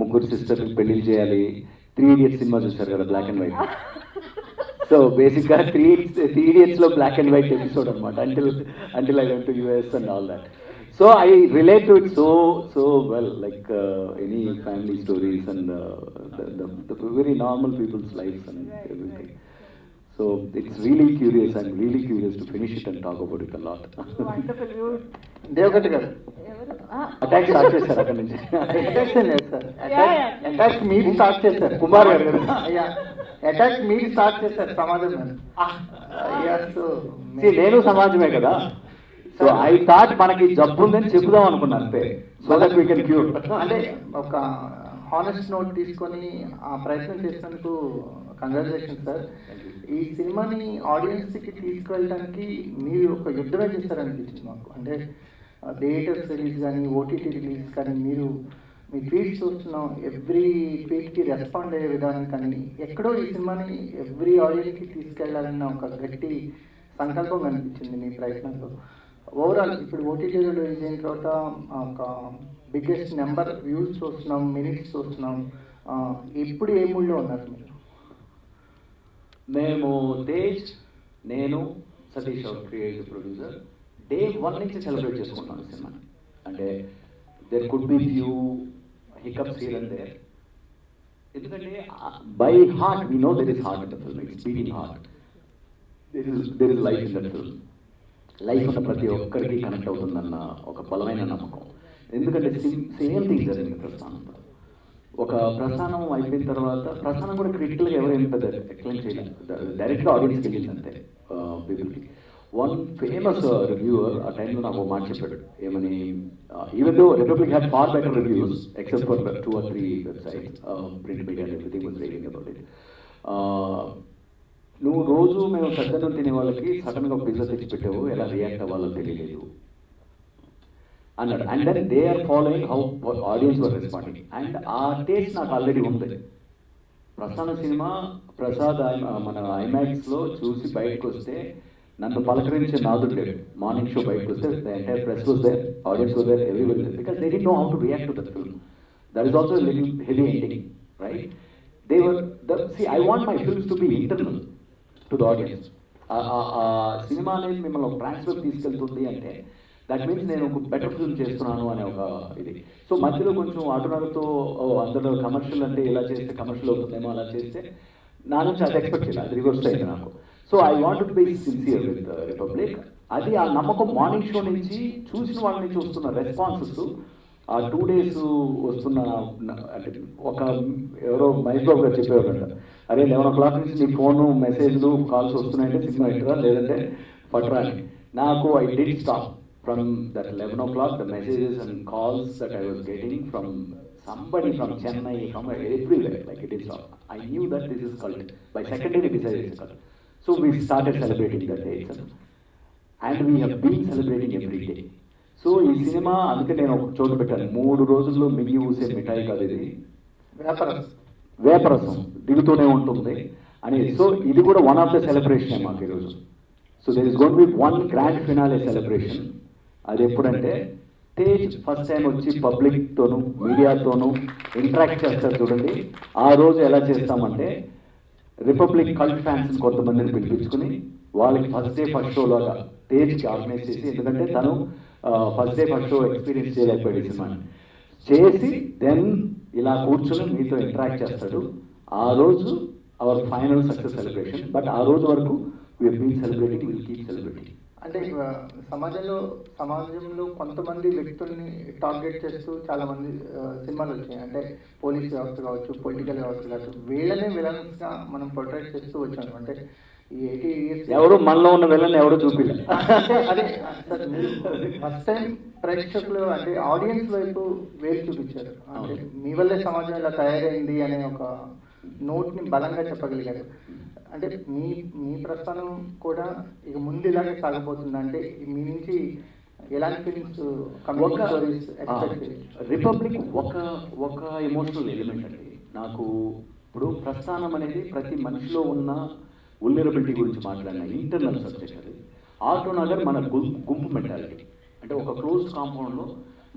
Mugur sisters పెళ్లి చేయాలి. 3 Idiots cinema చూసారు కదా, black and white. So basically 3 Idiots లో black and white episode అనమాట, until I went to US and all that. So I relate to it so well, like any family stories and the very normal people's lives and everything. So it's really curious. I'm really curious to finish it and talk about it a lot. Wonderful. Deva Katta గారు అటాక్ స్టార్ట్ చేశారు అక్కడ నుంచి. అటాక్ మీరు స్టార్ట్ చేశారు. కుమార్ గారు కదా. అటాక్ మీరు స్టార్ట్ చేశారు. సమాజం నేను సమాజమే కదా. సో ఐ థాట్ మనకి జబ్బు ఉందని చెప్పుదాం అనుకున్నాను అంతే, so that we can cure. అంటే ఒక హానెస్ట్ నోట్ తీసుకొని ఆ ప్రయత్నం చేసినందుకు కంగ్రాచులేషన్ సార్. ఈ సినిమాని ఆడియన్స్కి తీసుకువెళ్ళడానికి మీరు ఒక యుద్ధమే చేస్తారనిపించింది మాకు. అంటే థియేటర్స్ రిలీజ్ కానీ, ఓటీటీ రిలీజ్ కానీ, మీరు మీ ట్వీట్స్ చూస్తున్నాం, ఎవ్రీ ట్వీట్కి రెస్పాండ్ అయ్యే విధానం కానీ, ఎక్కడో ఈ సినిమాని ఎవ్రీ ఆడియన్స్కి తీసుకెళ్లాలన్న ఒక గట్టి సంకల్పం కనిపించింది మీ ప్రయత్నంలో. ఓవరాల్ ఇప్పుడు ఓటీటీలో రిలీజ్ అయిన తర్వాత ఒక బిగ్గెస్ట్ నెంబర్ వ్యూస్ చూస్తున్నాం, మినిట్స్ చూస్తున్నాం. ఇప్పుడు ఏ మూడ్లో ఉన్నారు మీరు? మేము తేజ్, నేను, సతీష్ క్రియేటివ్ ప్రొడ్యూసర్ డే 1 నుంచి సెలబ్రేట్ చేసుకుంటున్నాం సినిమా. అంటే there could be few hiccups here and there, ఎందుకంటే by heart we know there is heart in the film. It's beating heart. There is life in that film. Life ఉన్న ప్రతి ఒక్కరికి కనెక్ట్ అవుతుందన్న ఒక బలమైన నమ్మకం. ఎందుకంటే సేమ్ థింగ్ జరిగింది ప్రస్థానంలో. ఒక ప్రస్థానం అయిపోయిన తర్వాత ప్రస్థానం కూడా క్రిటికల్గా ఎవరేం పెద్ద ఎక్స్ప్లెయిన్ చేయలేదు, డైరెక్ట్గా ఆడియన్స్కి వెళ్ళింది అంతే పీపుల్కి. వన్ ఫేమస్ రివ్యూవర్ ఆ టైంలో నాకు ఒక మాట చెప్పాడు ఏమని, even though Republic had far better reviews except for 2 or 3 websites, print media and everything was writing about it. నువ్వు రోజు మేము సజ్జనం తినే వాళ్ళకి సడన్గా ఒక పిజ్జా తెచ్చి పెట్టావు, ఎలా రియాక్ట్ అవ్వాలో తెలియలేదు అన్నాడు. And then they are following how audience were responding. And ఆ టేస్ట్ నాకు ఆల్రెడీ ఉంది. ప్రస్థాన సినిమా ప్రసాద్ మన ఐమాక్స్లో చూసి బయటకు వస్తే నన్ను పలకరించే నాదుడు లేడు. మార్నింగ్ షో బయటకు వస్తే the entire press was there, audience was there, everybody there, because they did know how to react to that film. That is also little heavy ending, right? They were I want my films to be internal to the audience. Cinema అనేది మిమ్మల్ని ఒక ట్రాన్స్ఫర్ తీసుకెళ్తుంది అంటే దట్ మీన్స్ నేను ఒక బెటర్ ఫిల్మ్ చేస్తున్నాను అనే ఒక ఇది. సో మధ్యలో కొంచెం అటునడుతో అందులో కమర్షియల్ అంటే ఇలా చేస్తే కమర్షియల్ అవుతుందేమో అలా చేస్తే నా నుంచి అది ఎక్స్పెక్ట్ చేయాలి, అది రివర్స్ అయింది నాకు. So I want to be sincere with republic. అది ఆ నమ్మకం మార్నింగ్ షో నుంచి చూసిన వాళ్ళ నుంచి వస్తున్న రెస్పాన్సెస్, ఆ 2 days వస్తున్న అంటే ఒక ఎవరో మహేష్ బాబు గారు చెప్పేవారంట, అరే 11 o'clock నుంచి నీ ఫోను మెసేజ్లు కాల్స్ వస్తున్నాయంటే సినిమా ఎట్టురా లేదంటే పట్టరా అని. నాకు I did stop from that 11 o'clock, the messages and calls that I was getting from somebody from Chennai, from everywhere, like it is stop. I knew that this is cult. By second day we decided it's cult. So we started celebrating that day itself. And we have been celebrating every day. So ఈ సినిమా అందుకే నేను ఒక చోటు పెట్టాను, 3 రోజుల్లో మిగి ఊసే మిఠాయి కాదు ఇది, వేపరసం దిగుతూనే ఉంటుంది అనేది. సో ఇది కూడా వన్ ఆఫ్ ద సెలబ్రేషన్ మాకు ఈరోజు. So there is going to be one grand finale celebration. అది ఎప్పుడంటే తేజ్ ఫస్ట్ టైం వచ్చి పబ్లిక్తోనూ మీడియాతోనూ ఇంటరాక్ట్ చేస్తారు చూడండి. ఆ రోజు ఎలా చేస్తామంటే రిపబ్లిక్ కల్ట్ ఫ్యాన్స్ కొంతమందిని పిలిపించుకుని వాళ్ళకి ఫస్ట్ డే ఫస్ట్ షో లాగా తేజ్కి ఆర్గనైజ్ చేసి, ఎందుకంటే తను first day first show experience చేయలేకపోయాడు ఈ సినిమాని చేసి, దెన్ ఇలా కూర్చొని మీతో ఇంటరాక్ట్ చేస్తాడు. ఆ రోజు our final success celebration. But ఆ రోజు వరకు we're been celebrating, will keep celebrating. అంటే సమాజంలో కొంతమంది వ్యక్తుల్ని టార్గెట్ చేస్తూ చాలా మంది సినిమాలు వచ్చాయి. అంటే పోలీస్ వ్యవస్థ కావచ్చు, పొలిటికల్ వ్యవస్థ కావచ్చు, వీళ్ళనే విలన్స్ గా మనం ప్రొటెక్ట్ చేస్తూ వచ్చాము. అంటే ఈ 80 years ఎవరు మనలో ఉన్న విలన్ ఎవరు చూపించారు. అదే సార్, ఫస్ట్ టైం ప్రేక్షకులు అంటే ఆడియన్స్ వైపు వేలు చూపించారు. అంటే మీ వల్లే సమాజం ఇలా తయారైంది అనే ఒక నోట్ని బలంగా చెప్పగలిగారు. అంటే మీ ప్రస్థానం కూడా ఇక ముందు ఇలాగే సాగబోతుంది. అంటే మీ నుంచి ఎలాంటి ఫిలిమ్స్ రిపబ్లిక్ ఒక ఎమోషనల్ ఎలిమెంట్ అండి నాకు. ఇప్పుడు ప్రస్థానం అనేది ప్రతి మనిషిలో ఉన్న వల్నరబిలిటీ గురించి మాట్లాడిన ఇంటర్నల్ సబ్జెక్ట్. అది ఆటోనగర్ మన గుంపు మెంటాలిటీ. అంటే ఒక క్లోజ్ కాంపౌండ్లో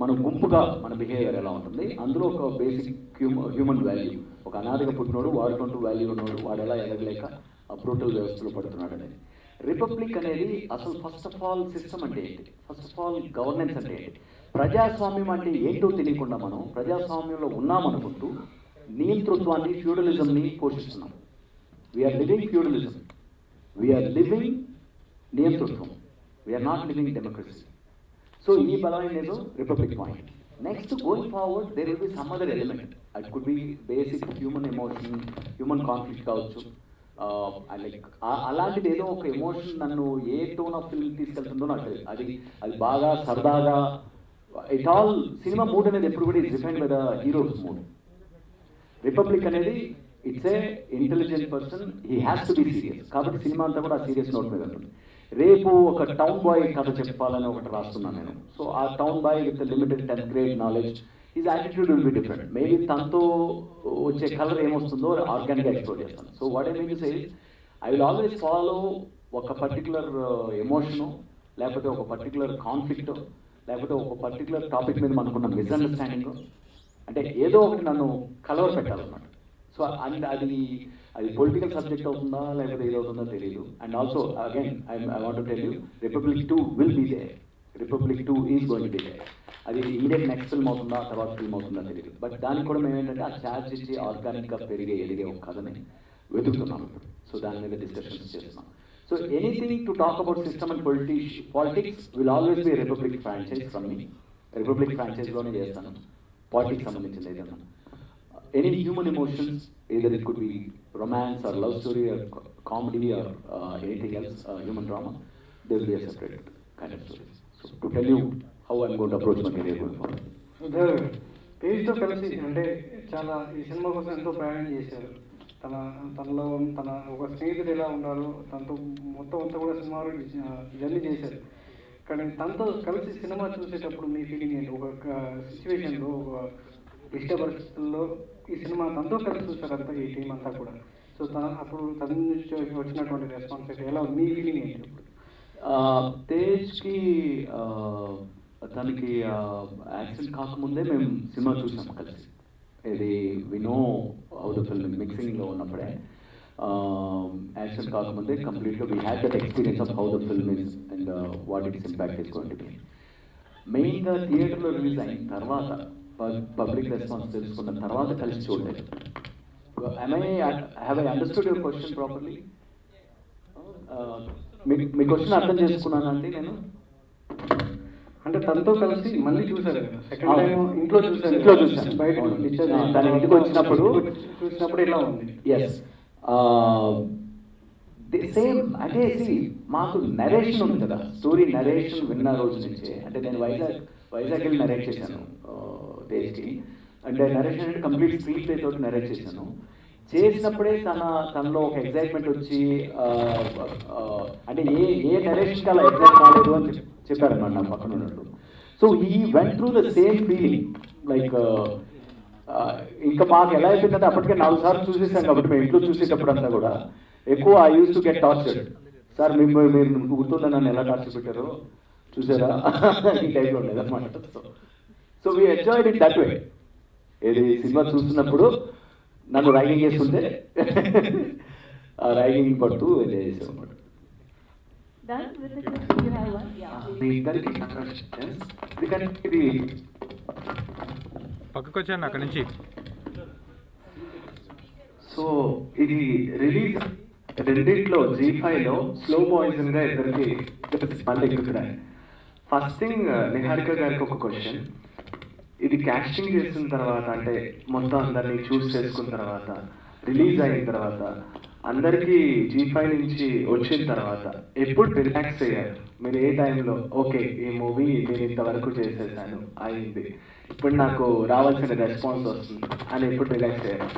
మన గుంపుగా మన బిహేవియర్ ఎలా ఉంటుంది, అందులో ఒక బేసిక్ హ్యూమన్ వాల్యూ, ఒక అనాదిగా పుట్టినోడు వాడుకుంటూ వాల్యూ ఉన్నోడు వాడు ఎలా ఎదగలేక ఆ బ్రూటల్ వ్యవస్థలో పడుతున్నాడు అనేది. రిపబ్లిక్ అనేది అసలు ఫస్ట్ ఆఫ్ ఆల్ సిస్టమ్ అంటే ఏంటి, ఫస్ట్ ఆఫ్ ఆల్ గవర్నెన్స్ అంటే ఏంటి, ప్రజాస్వామ్యం అంటే ఏంటో తెలియకుండా మనం ప్రజాస్వామ్యంలో ఉన్నామనుకుంటూ నియంతృత్వాన్ని, ఫ్యూడలిజంని పోషిస్తున్నాం. We're living feudalism, we're living నియంతృత్వం, we're not living democracy. So ఈ బలమైనది Republic point. Next going forward there will be some other element. It could be basic human emotion, human conflict కావచ్చు. లైక్ అలాంటిది ఏదో ఒక ఎమోషన్ నన్ను ఏ టోన్ ఆఫ్ ఫిల్మ్ తీసుకెళ్తుందో నాకు తెలియదు. అది బాగా సరదాగా ఇట్ ఆల్ సినిమా మూడ్ అనేది ఎప్పుడు కూడా it's defined by the hero's mood. Republic అనేది it's a intelligent person, he has to be serious. కాబట్టి సినిమా అంతా కూడా సీరియస్ నోట్ మీద ఉంటుంది. రేపు ఒక టౌన్ బాయ్ కథ చెప్పాలని ఒకటి రాస్తున్నాను నేను. సో ఆ town boy with limited 10th grade knowledge, his attitude will be different. Maybe తనతో వచ్చే కలర్ ఏమొస్తుందో ఆర్గానిక్గా ఎక్స్ప్లోర్ చేస్తాను. So what I mean to say I will always follow ఒక పర్టికులర్ ఎమోషను, లేకపోతే ఒక పర్టికులర్ కాన్ఫ్లిక్ట్, లేకపోతే ఒక పర్టికులర్ టాపిక్ మీద మనకున్న మిస్అండర్స్టాండింగ్, అంటే ఏదో ఒకటి నన్ను కలవర్ పెట్టాలన్నమాట. సో అండ్ అది పొలిటికల్ సబ్జెక్ట్ అవుతుందా లేకపోతే ఏదవుతుందో తెలియదు. And also again I want to tell you, Republic 2 will be there. Republic 2 is going to be there. అది ఇమీడియట్ నెక్స్ట్ ఫిల్మ్ అవుతుందా తర్వాత ఫిల్మ్ అవుతుందా తెలియదు. బట్ దానికి కూడా మేము ఏంటంటే ఆ ఛార్జ్ ఇచ్చి ఆర్గానిక్గా ఎదిగే ఒక కథని వెతుకుతున్నాం ఇప్పుడు. సో దాని మీద డిస్కషన్స్ చేస్తున్నాం. So anything to talk about system and politics will always be Republic franchise from me. Republic ఫ్రాంచైజ్లోనే చేస్తాను. పాలిటిక్స్ సంబంధించింది ఏదైనా, any human emotions, either it could be romance or love story or comedy or anything else, human drama, there will be a separate kind of story. So to tell you how I'm going to approach my career going forward. పేజ్తో కలిసి అంటే చాలా ఈ సినిమా కోసం ఎంతో ప్రయాణం చేశారు. తనలో తన ఒక స్నేహితుడు ఎలా ఉన్నారో తనతో మొత్తం అంతా కూడా సినిమాలో జర్నీ చేశారు. కానీ తనతో కలిసి సినిమా చూసేటప్పుడు మీ ఫీలింగ్ ఏంటి? ఒక సిచ్యువేషన్లో, ఒక ఇష్ట పరిస్థితుల్లో ఈ సినిమా తనతో కలిసి చూసారంతా ఈ టీం అంతా కూడా. సో అప్పుడు తన నుంచి వచ్చినటువంటి రెస్పాన్స్ ఎలా మీ ఫీలింగ్ ఏంటి? తేజ్కి తనకి యాక్సిడెంట్ కాకముందే మేము సినిమా చూసాం కలిసి. ఇది వినో హౌ ద ఫిల్మ్ మిక్సింగ్లో ఉన్నప్పుడే, యాక్సిడెంట్ కాకముందే కంప్లీట్గా we had that experience of how the film is and what it's impact is going to B. మెయిన్గా థియేటర్లో రిలీజ్ అయిన తర్వాత పబ్లిక్ రెస్పాన్స్ తెలుసుకున్న తర్వాత కలిసి చూడలేదు. Have I understood your question properly? Me question అర్థం చేసుకున్నానండి నేను. అంటే తనతో కలిసి మళ్ళీ చూసారు, సెకండ్ టైం ఇంట్లో చూసాను, బయట తన ఇంటికి వచ్చినప్పుడు చూసినప్పుడు ఎలా ఉంది? Yes, same. అంటే మాకు నరేషన్ ఉంది కదా, స్టోరీ నరేషన్ విన్న రోజు నుంచే. అంటే నేను వైజాగ్ వెళ్ళి నరేట్ చేశాను తేజ్కి. అంటే నరేషన్ అంటే కంప్లీట్ స్క్రీన్ ప్లే తోటి నరేట్ చేశాను. చేసినప్పుడే తనలో ఒక ఎగ్జైట్మెంట్ వచ్చి, అంటే ఏ నరేషన్కి అలా ఎగ్జైట్ కాలేదు అని చెప్పారన్నమాట నా పక్కన ఉన్నట్టు. So he went through the same feeling. Like ఇంకా మాకు ఎలా అయిపోయిందంటే అప్పటికే 4 సార్లు చూసేసాం కాబట్టి మేము ఇంట్లో చూసేటప్పుడు అంతా కూడా ఎక్కువ I use to get tortured. Sir మీరు గుర్తుందని నన్ను ఎలా టార్చర్ పెట్టారో చూసారా, ఈ టైప్లో ఉండేది అనమాట. So we enjoyed it that way. ఏది సినిమా చూస్తున్నప్పుడు నన్ను ర్యాగింగ్ చేస్తుంటే ఆ ర్యాగింగ్ పడుతూ ఎంజాయ్ చేసాం అనమాట. పక్కకు వచ్చాను అక్కడ నుంచి. సో ఇది రిలీజ్ రెండిట్లో G5లో స్లో పాయిజన్ గా ఇద్దరికి మళ్ళీ ఎక్కుతున్నాయి. ఫస్ట్ థింగ్, నిహారిక గారికి ఒక క్వశ్చన్. ఇది కాస్టింగ్ చేసిన తర్వాత, అంటే మొత్తం అందరినీ చూస్ చేసుకున్న తర్వాత, రిలీజ్ అయిన తర్వాత, అందరికీ G5 నుంచి వచ్చిన తర్వాత ఎప్పుడు రిలాక్స్ అయ్యారు మీరు? ఏ టైంలో ఓకే ఈ మూవీ నేను ఇంతవరకు చేసేసాను, అయింది, ఇప్పుడు నాకు రావాల్సిన రెస్పాన్స్ వస్తుంది అని ఎప్పుడు రిలాక్స్ అయ్యారు?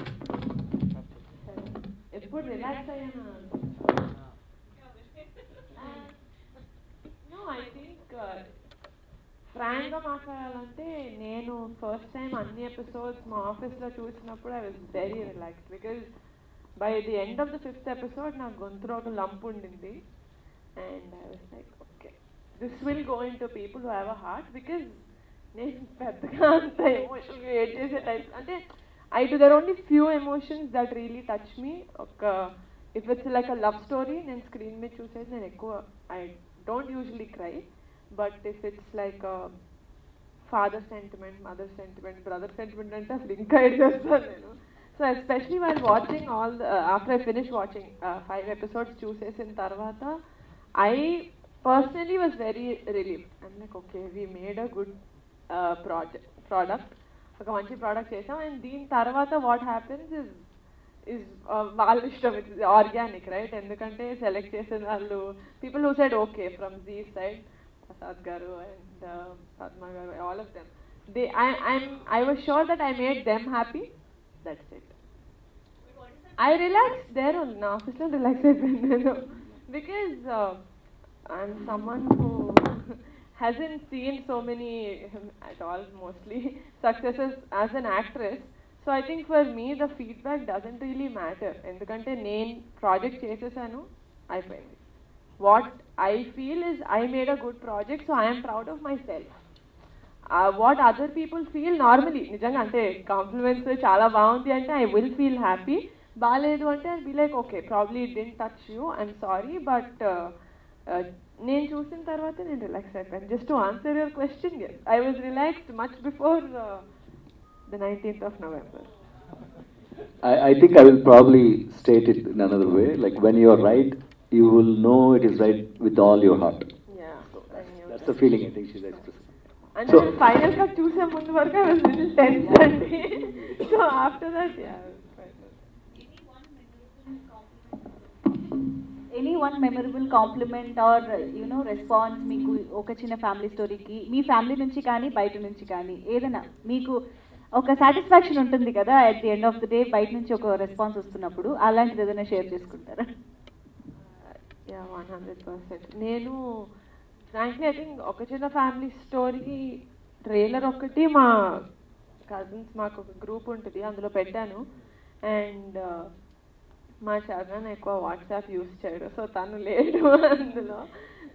ఎప్పుడు రిలాక్స్ అయ్యాను? ఐ థింక్ ఫ్రాంక్గా మాట్లాడాలంటే నేను ఫస్ట్ టైం అన్ని ఎపిసోడ్స్ మా ఆఫీస్లో చూసినప్పుడు I was very relaxed. Because by the end of the 5th episode నాకు గొంతులో ఒక లంప్ ఉండింది. And I was like okay this will go in to people who have a heart. Because నేను పెద్దగా అంత ఎమోషనల్గా ఏడ్ చేసే టైప్ అంటే there are only few emotions that really touch me. If it's like a love story, నేను స్క్రీన్ మీద చూసేది నేను ఎక్కువ I don't usually cry. But if it's like a father sentiment, mother sentiment, brother sentiment అంటే అసలు ఇంకా ఏడ్ చేస్తాను నేను. So especially while watching after I finish watching 5 episodes చూసేసిన తర్వాత I personally was very relieved. I'm like okay, we made a good product. ఒక మంచి ప్రోడక్ట్ చేసాం. అండ్ దీని తర్వాత వాట్ హ్యాపెన్స్ ఇస్ వాళ్ళ ఇష్టం, ఇట్స్ ఆర్గానిక్ రైట్. ఎందుకంటే సెలెక్ట్ చేసిన వాళ్ళు people who side okay from Zee side, Prasad గారు అండ్ పద్మ గారు, all of them, I was sure that I made them happy. That's it. I relaxed there only. నా ఆఫీస్లో రిలాక్స్ అయిపోయింది నేను. Because I'm someone who hasn't seen so many at all mostly successes as an actress. So I think for me the feedback doesn't really matter. ఎందుకంటే నేను ప్రాజెక్ట్ చేసేసాను, అయిపోయింది. What I feel is I made a good project, so I am proud of myself. What other people feel normally, నిజంగా అంటే కాంప్లిమెంట్స్ చాలా బాగుంది అంటే I will feel happy. బాగాలేదు అంటే I'll be like okay, probably it didn't touch you, I'm sorry, but నేను చూసిన తర్వాత నేను రిలాక్స్ అయిపోయాను. Just to answer your question, yes, I was relaxed much before the 19th of November. I think I will probably state it in another way. Like when you are right, you will know it is right with all your heart. Yeah, So that's the feeling I think she's expressing. అంటే ఫైనల్ గా చూసే ముందు వరకు ఐ వాజ్ లిటిల్ టెన్స్ అండి. So after that any one memorable compliment or you know response మీకు ఒక చిన్న ఫ్యామిలీ స్టోరీకి మీ ఫ్యామిలీ నుంచి కానీ బయట నుంచి కానీ ఏదైనా మీకు ఒక సాటిస్ఫాక్షన్ ఉంటుంది కదా at the end of the day బయట నుంచి ఒక రెస్పాన్స్ వస్తున్నప్పుడు, అలాంటిది ఏదైనా షేర్ చేసుకుంటారా? 100%. నేను ఫ్రాంక్లీ ఐ థింక్ ఒక చిన్న ఫ్యామిలీ స్టోరీ ట్రైలర్ ఒకటి మా కజిన్స్ మాకు ఒక గ్రూప్ ఉంటుంది అందులో పెట్టాను. అండ్ మా చరణ్ ఎక్కువ వాట్సాప్ యూస్ చేయడు, సో తను లేడు అందులో.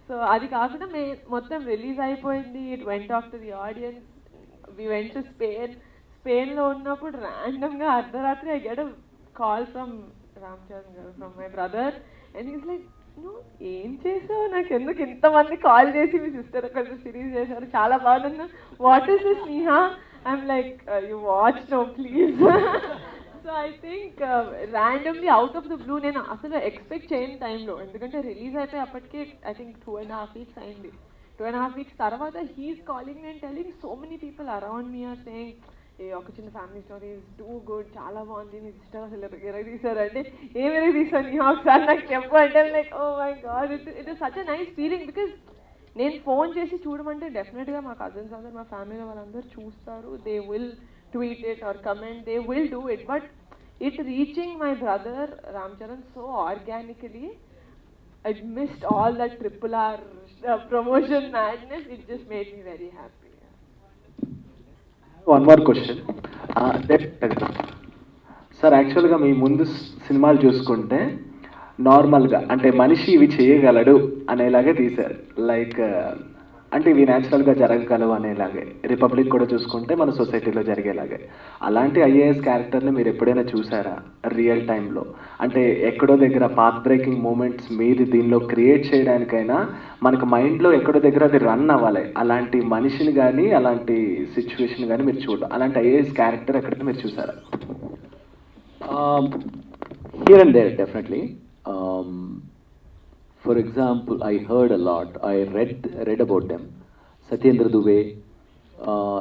సో అది కాకుండా మొత్తం రిలీజ్ అయిపోయింది. It went off to the audience. We went to స్పెయిన్లో ఉన్నప్పుడు ర్యాండమ్గా అర్ధరాత్రి I get a call from Ram Charan garu, from my brother. And is like, నువ్వు ఏం చేసావు, నాకు ఎందుకు ఇంతమంది కాల్ చేసి మీ సిస్టర్ ఒక సిరీస్ చేశారు, చాలా బాగుంది, what is this Sneha? I'm like, you watch no please. So I think randomly out of the blue, నేను అసలు ఎక్స్పెక్ట్ చేయని టైంలో, ఎందుకంటే రిలీజ్ అయితే అప్పటికే ఐ థింక్ 2.5 weeks అయింది. 2.5 weeks తర్వాత he's calling and telling so many people around me are saying, ఏ ఒక చిన్న family story is too good, చాలా బాగుంది, మీ సిస్టర్ అసలు ఎరగ తీశారు అంటే, ఏం ఎరగ తీశాను నీ ఒకసారి నాకు చెప్పు అంటే, like oh my god, it is such a nice feeling. Because నేను ఫోన్ చేసి చూడమంటే డెఫినెట్గా మా కజిన్స్ అందరు, మా ఫ్యామిలీలో వాళ్ళందరూ చూస్తారు. They will tweet it or comment, they will do it, but it reaching my brother Ram Charan so organically, I missed all that RRR promotion madness. It just made me very happy. One more question sir. యాక్చువల్గా మీ ముందు సినిమాలు చూసుకుంటే నార్మల్గా అంటే మనిషి ఇవి చేయగలడు అనేలాగే తీశారు, లైక్ అంటే ఇవి న్యాచురల్గా జరగగలవు అనేలాగే. రిపబ్లిక్ కూడా చూసుకుంటే మన సొసైటీలో జరిగేలాగే. అలాంటి ఐఏఎస్ క్యారెక్టర్ని మీరు ఎప్పుడైనా చూసారా రియల్ టైంలో? అంటే ఎక్కడో దగ్గర పాత్ బ్రేకింగ్ మూమెంట్స్ మీరు దీనిలో క్రియేట్ చేయడానికైనా మనకు మైండ్లో ఎక్కడో దగ్గర అది రన్ అవ్వాలి. అలాంటి మనిషిని కానీ అలాంటి సిచ్యువేషన్ కానీ మీరు చూడడం, అలాంటి ఐఏఎస్ క్యారెక్టర్ ఎక్కడైనా మీరు చూసారా? Here and there, definitely. For example, I heard a lot. I read about them. Satyendra Dubey,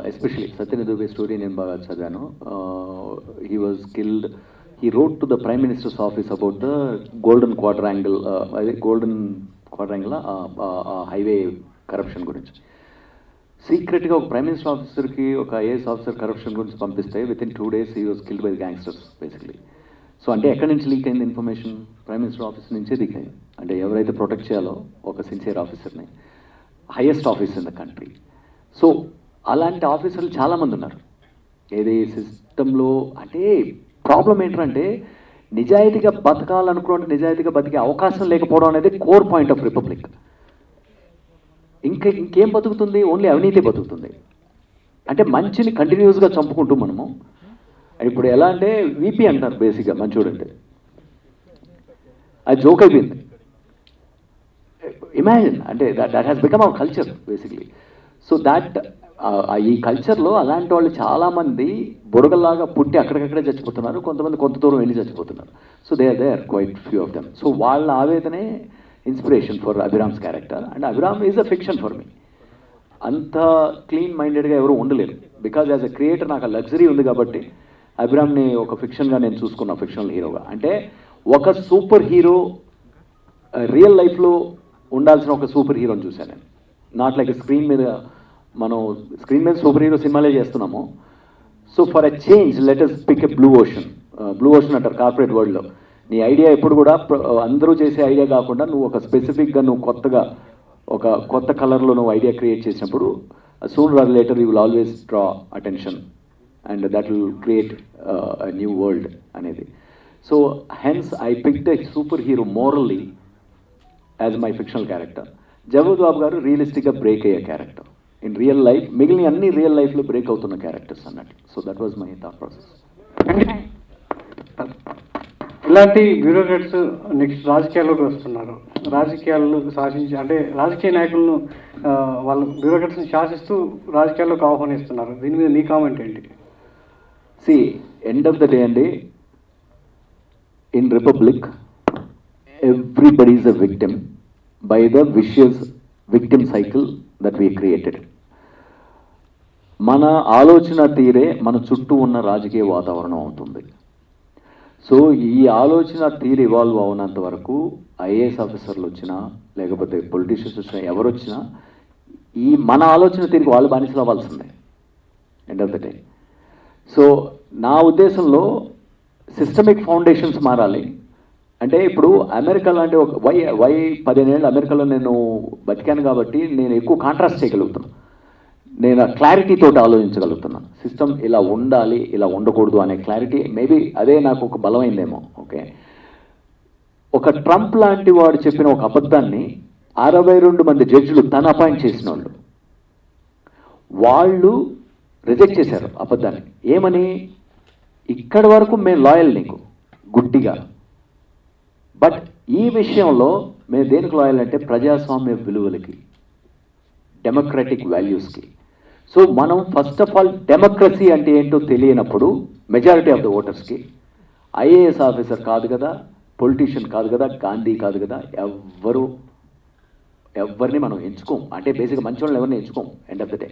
especially Satyendra Dubey story నేను బాగా చదివాను. He was killed. He wrote to the Prime Minister's office about the Golden Quadrangle, highway corruption గురించి. సీక్రెట్గా ఒక ప్రైమ్ మినిస్టర్ ఆఫీసర్కి ఒక ఐఏఎస్ ఆఫీసర్ కరప్షన్ గురించి పంపిస్తే with in 2 days he was killed by the gangsters basically. So అంటే ఎక్కడి నుంచి లీక్ అయింది ఇన్ఫర్మేషన్? ప్రైమ్ మినిస్టర్ ఆఫీస్ నుంచే లీక్ అయింది. అంటే ఎవరైతే ప్రొటెక్ట్ చేయాలో ఒక సిన్సియర్ ఆఫీసర్ని, highest office in the country. So అలాంటి ఆఫీసర్లు చాలామంది ఉన్నారు ఏది సిస్టంలో. అంటే ప్రాబ్లం ఏంటంటే నిజాయితీగా బతకాలనుకుంటే నిజాయితీగా బతికే అవకాశం లేకపోవడం అనేది కోర్ పాయింట్ ఆఫ్ రిపబ్లిక్. ఇంకేం బతుకుతుంది? ఓన్లీ అవినీతి బతుకుతుంది. అంటే మంచిని కంటిన్యూస్గా చంపుకుంటూ మనము. ఇప్పుడు ఎలా అంటే వీపీ అంటారు బేసిక్గా మంచోడు అంటే, అది జోక్ అయిపోయింది. ఇమాజిన్ అంటే that has become our culture basically. So that ఈ కల్చర్లో అలాంటి వాళ్ళు చాలామంది బుడగల్లాగా పుట్టి అక్కడికక్కడే చచ్చిపోతున్నారు, కొంతమంది కొంత దూరం వెళ్ళి చచ్చిపోతున్నారు. So they are quite few of them. So వాళ్ళ ఆవేదనే ఇన్స్పిరేషన్ ఫర్ అభిరామ్స్ character. And Abhiram is a fiction for me. అంత క్లీన్ మైండెడ్గా ఎవరు ఉండలేరు. బికాజ్ యాజ్ అ క్రియేటర్ నాకు ఆ లగ్జరీ ఉంది కాబట్టి అభిరామ్ని ఒక ఫిక్షన్గా నేను చూసుకున్నా, ఫిక్షనల్ హీరోగా. అంటే ఒక సూపర్ హీరో రియల్ లైఫ్లో ఉండాల్సిన ఒక సూపర్ హీరోని చూశాను నేను. నాట్ లైక్ స్క్రీన్ మీద మనం స్క్రీన్ మీద సూపర్ హీరో సినిమాలే చేస్తున్నాము. So for a change let us pick a blue ocean. Blue ocean అంటారు కార్పొరేట్ వరల్డ్లో. నీ ఐడియా ఎప్పుడు కూడా అందరూ చేసే ఐడియా కాకుండా నువ్వు ఒక స్పెసిఫిక్గా నువ్వు కొత్తగా ఒక కొత్త కలర్లో నువ్వు ఐడియా క్రియేట్ చేసినప్పుడు soon or later you will always draw attention and that will create a new world అనేది. So hence I picked a superhero morally as my fictional character. జగద్ బాబు గారు రియలిస్టిక్గా బ్రేక్ అయ్యే క్యారెక్టర్ ఇన్ రియల్ లైఫ్, మిగిలిన అన్ని రియల్ లైఫ్లో బ్రేక్ అవుతున్న క్యారెక్టర్స్ అన్నట్టు. So that was my thought process. ఇలాంటి బ్యూరోక్రాట్స్ నెక్స్ట్ రాజకీయాల్లోకి వస్తున్నారు. రాజకీయాలను శాసించి అంటే రాజకీయ నాయకులను వాళ్ళు బ్యూరోక్రాట్స్ని శాసిస్తూ రాజకీయాల్లోకి ఆహ్వానిస్తున్నారు. దీని మీద నీ కామెంట్ ఏంటి? See, end of the day అండి, in Republic, everybody is a victim by the vicious victim cycle that we created. మన ఆలోచన తీరే మన చుట్టూ ఉన్న రాజకీయ వాతావరణం అవుతుంది. సో ఈ ఆలోచన తీరు ఇవాల్వ్ అవునంత వరకు ఐఏఎస్ ఆఫీసర్లు వచ్చినా లేకపోతే పొలిటీషియన్స్ వచ్చినా ఎవరు వచ్చినా ఈ మన ఆలోచన తీరికి వాళ్ళు బానిసలు అవ్వాల్సిందే end of the day. So నా ఉద్దేశంలో సిస్టమిక్ ఫౌండేషన్స్ మారాలి. అంటే ఇప్పుడు అమెరికా లాంటి ఒక వై 15 ఏళ్ళు అమెరికాలో నేను బతికాను కాబట్టి నేను ఎక్కువ కాంట్రాస్ట్ చేయగలుగుతున్నాను. నేను క్లారిటీతో ఆలోచించగలుగుతున్నాను. సిస్టమ్ ఇలా ఉండాలి, ఇలా ఉండకూడదు అనే క్లారిటీ మేబీ అదే నాకు ఒక బలమైందేమో. ఓకే, ఒక ట్రంప్ లాంటి వాడు చెప్పిన ఒక అబద్ధాన్ని 62 మంది జడ్జిలు తను అపాయింట్ చేసిన వాళ్ళు రిజెక్ట్ చేశారు అబద్ధాన్ని. ఏమని? ఇక్కడి వరకు మేము లాయల్ నీకు గుడ్డిగా, బట్ ఈ విషయంలో మేము దేనికి లాయల్ అంటే ప్రజాస్వామ్య విలువలకి, డెమోక్రటిక్ వాల్యూస్కి. సో మనం ఫస్ట్ ఆఫ్ ఆల్ డెమోక్రసీ అంటే ఏంటో తెలియనప్పుడు మెజారిటీ ఆఫ్ ద ఓటర్స్కి ఐఏఎస్ ఆఫీసర్ కాదు కదా, పొలిటీషియన్ కాదు కదా, గాంధీ కాదు కదా, ఎవరిని మనం ఎంచుకోం. అంటే బేసిక్గా మంచి వాళ్ళని ఎవరిని ఎంచుకోం. ఎండ్ ఆఫ్ ద డే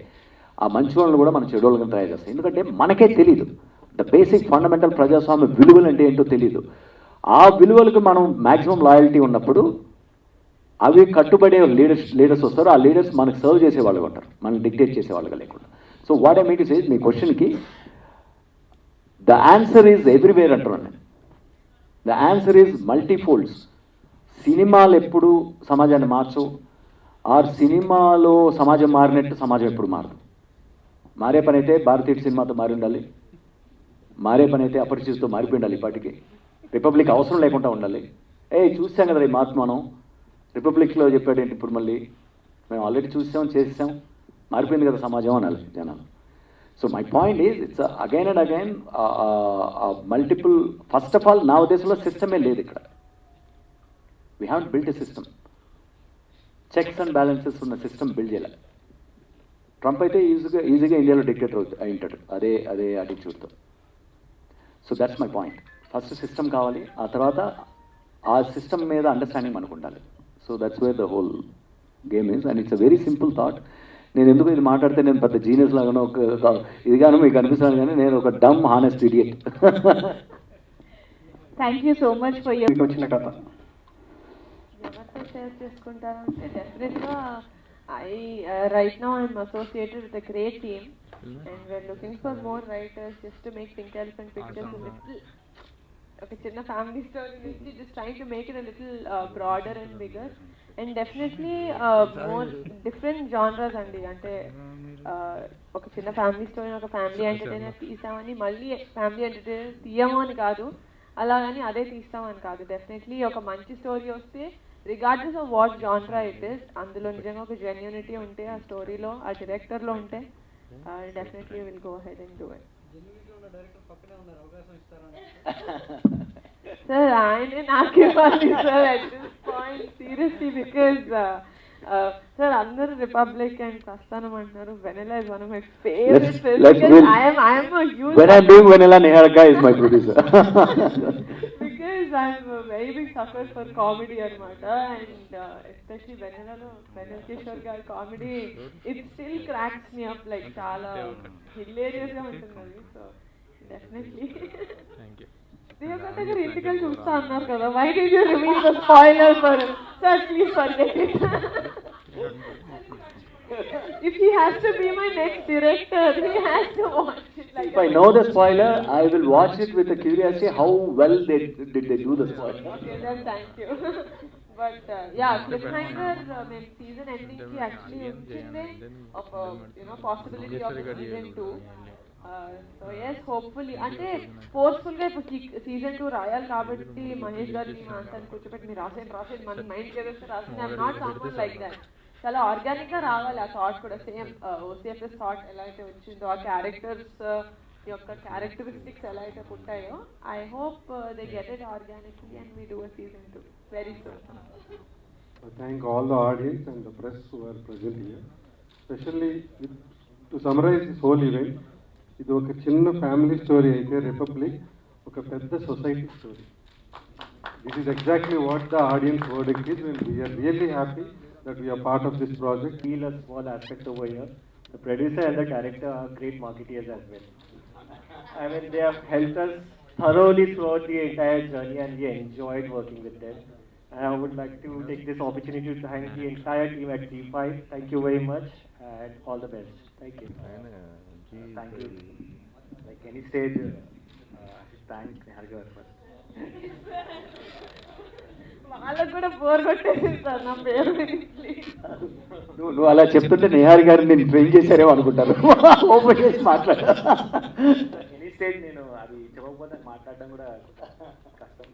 ఆ మంచి వాళ్ళని కూడా మనం చెడు వాళ్ళని తయారు చేస్తాం. ఎందుకంటే మనకే తెలీదు ద బేసిక్ ఫండమెంటల్ ప్రజాస్వామ్య విలువలు అంటే ఏంటో తెలీదు. ఆ విలువలకు మనం మ్యాక్సిమం లాయల్టీ ఉన్నప్పుడు అవి కట్టుబడే లీడర్స్ వస్తారు. ఆ లీడర్స్ మనకు సర్వ్ చేసేవాళ్ళు ఉంటారు, మనల్ని డిక్టేట్ చేసేవాళ్ళుగా లేకుండా. So what I mean to say, మీ క్వశ్చన్కి ద ఆన్సర్ ఈజ్ ఎవ్రీవేర్ అంటున్నాను నేను. The answer is multifolds. సినిమాలు ఎప్పుడు సమాజాన్ని మార్చవు, ఆర్ సినిమాలో సమాజం మారినట్టు సమాజం ఎప్పుడు మారదు. మారే పని అయితే భారతీయ సినిమాతో మారి ఉండాలి, మారే పని అయితే అపరిచితితో మారిపోయి ఉండాలి. ఇప్పటికి రిపబ్లిక్ అవసరం లేకుండా ఉండాలి. చూసాం కదా ఈ మార్పు మనం రిపబ్లిక్లో చెప్పాడు ఏంటి ఇప్పుడు మళ్ళీ, మేము ఆల్రెడీ చూసాం చేసాం, మారిపోయింది కదా సమాజం అనాలి జనాలు. So my point is it's again and again multiple. First of all నా ఉద్దేశంలో సిస్టమే లేదు ఇక్కడ. We have build a system, checks and balances ఉన్న సిస్టమ్ బిల్డ్ చేయాలి. ట్రంప్ అయితే ఈజీగా ఇండియాలో డిక్టేటర్ అయి ఉంటాడు అదే యాటిట్యూడ్తో. So that's my point. First system కావాలి, ఆ తర్వాత ఆ సిస్టమ్ మీద అండర్స్టాండింగ్ మనకు ఉండాలి. So that's where the whole game is. And it's a very simple thought. నేను ఎందుకు ఇది మాట్లాడితే నేను పెద్ద జీనియస్ లాగానో ఇదిగానో మీకు అనిపిస్తాను, కానీ నేను ఒక dumb honest idiot. Thank you so much for your మీకు వచ్చిన కథ ఎవరితో షేర్ చేసుకుంటారంటే డెఫినెట్గా right now I'm associated with a great team and we're looking for more writers just to make Pink Elephant Pictures a little ఒక చిన్న ఫ్యామిలీ స్టోరీ నుంచి just trying to make it a little broader and bigger and definitely more different genres అండి. అంటే ఒక చిన్న ఫ్యామిలీ స్టోరీ ఒక ఫ్యామిలీ ఎంటర్టైనర్ తీసామని మళ్ళీ ఫ్యామిలీ ఎంటర్టైనర్ తీయము అని కాదు, అలాగని అదే తీస్తామని కాదు. డెఫినెట్లీ ఒక మంచి స్టోరీ వస్తే regardless of what genre it is, అందులో నిజంగా ఒక జెన్యూనిటీ ఉంటే ఆ స్టోరీలో ఆ డైరెక్టర్లో ఉంటే definitely will go head and do it. Sir ఆయనే నాకు ఇవ్వాలి sir at this point seriously, because sir అందరూ రిపబ్లిక్ అండ్ ప్రస్థానం అంటున్నారు. Vanilla is one of my favourite films. I am a huge When I'm doing Vanilla, Niharika is my producer. because I'm a very big sucker for comedy anamata, and especially Vanillalo Venil Kishore gaరి comedy, it still cracks me up like చాలా hilarious గా ఉంటుంది. So definitely thank you. Deva Katta గారు ఇంటికల్ చూస్తా అన్నారు కదా, why did you reveal the spoiler for him? Sir, please forget it. If he has to be my next director, he has to watch it like If I know the spoiler, I will watch it with a curiosity how well did they do the spoiler. Okay, then thank you. But yeah, cliffhanger మేము season ending కి actually ఉంచిందే of possibility of season 2. So yes, hopefully అంటే ఫోర్స్ఫుల్ గా ఇప్పుడు సీజన్ 2 రాయాలి కాబట్టి మహేష్ గారిని మా అంతాన్ని కూర్చోబెట్టి మీరు రాసేది మన మైండ్ చేస్తే రాసేది. I'm not someone like that. చాలా ఆర్గానిక్ గా రావాలి ఆ థాట్ కూడా. సేమ్ ఓసిఎఫ్ఎస్ థాట్ ఎలా అయితే వచ్చిందో, ఆ క్యారెక్టర్స్ యొక్క క్యారెక్టరిస్టిక్స్ ఎలా అయితే పుట్టాయో, I hope they get it organically and we do a season 2 very soon. Thank all the audience and the press who are present here. Especially to summarize this whole event, ఇది ఒక చిన్న ఫ్యామిలీ స్టోరీ అయితే రిపబ్లిక్ ఒక పెద్ద society story. This is exactly what the audience verdict is, and we are really happy that we are part of this project. feel a small aspect over here The producer and the director are great marketeers as well. I mean, they have helped us thoroughly throughout the entire journey, and we enjoyed working with them. And I would like to take this opportunity to thank the entire team at Z5. Thank you very much, and all the best. Thank you. Thank you. Like any stage, I should thank Nihal Garu first. వాళ్ళకు కూడా బోర్ కొట్టేసింది సార్ నా పేరు నువ్వు అలా చెప్తుంటే నిహారి గారిని నేను ట్రైన్ చేశారేమో అనుకుంటారు. ఓపెన్ చేసి మాట్లాడ. ఎనీ స్టేజ్ నేను అది చెప్పకపోతే మాట్లాడడం కూడా కష్టం.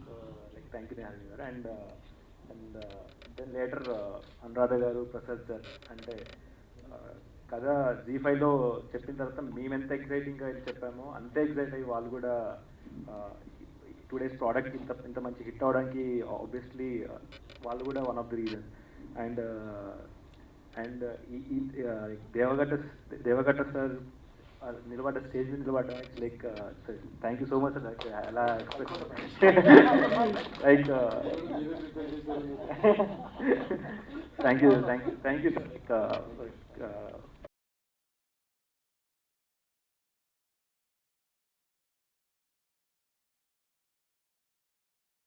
So like thank you Nihari గారు. అండ్ దెన్ లేటర్ అనురాధ గారు, ప్రసాద్ సార్, అంటే కథ Z5లో చెప్పిన తర్వాత మేము ఎంత ఎక్సైటింగ్గా చెప్పామో అంతే ఎక్సైట్ అయ్యి వాళ్ళు కూడా 2 days ప్రోడక్ట్ ఇంత మంచి హిట్ అవడానికి ఆబ్వియస్లీ వాళ్ళు కూడా one of the reason. And ఈ దేవగట్ట సార్ నిలబడ్డ స్టేజ్ మీద నిలబడ్డ like thank you so much like ఎలా express like thank you sir.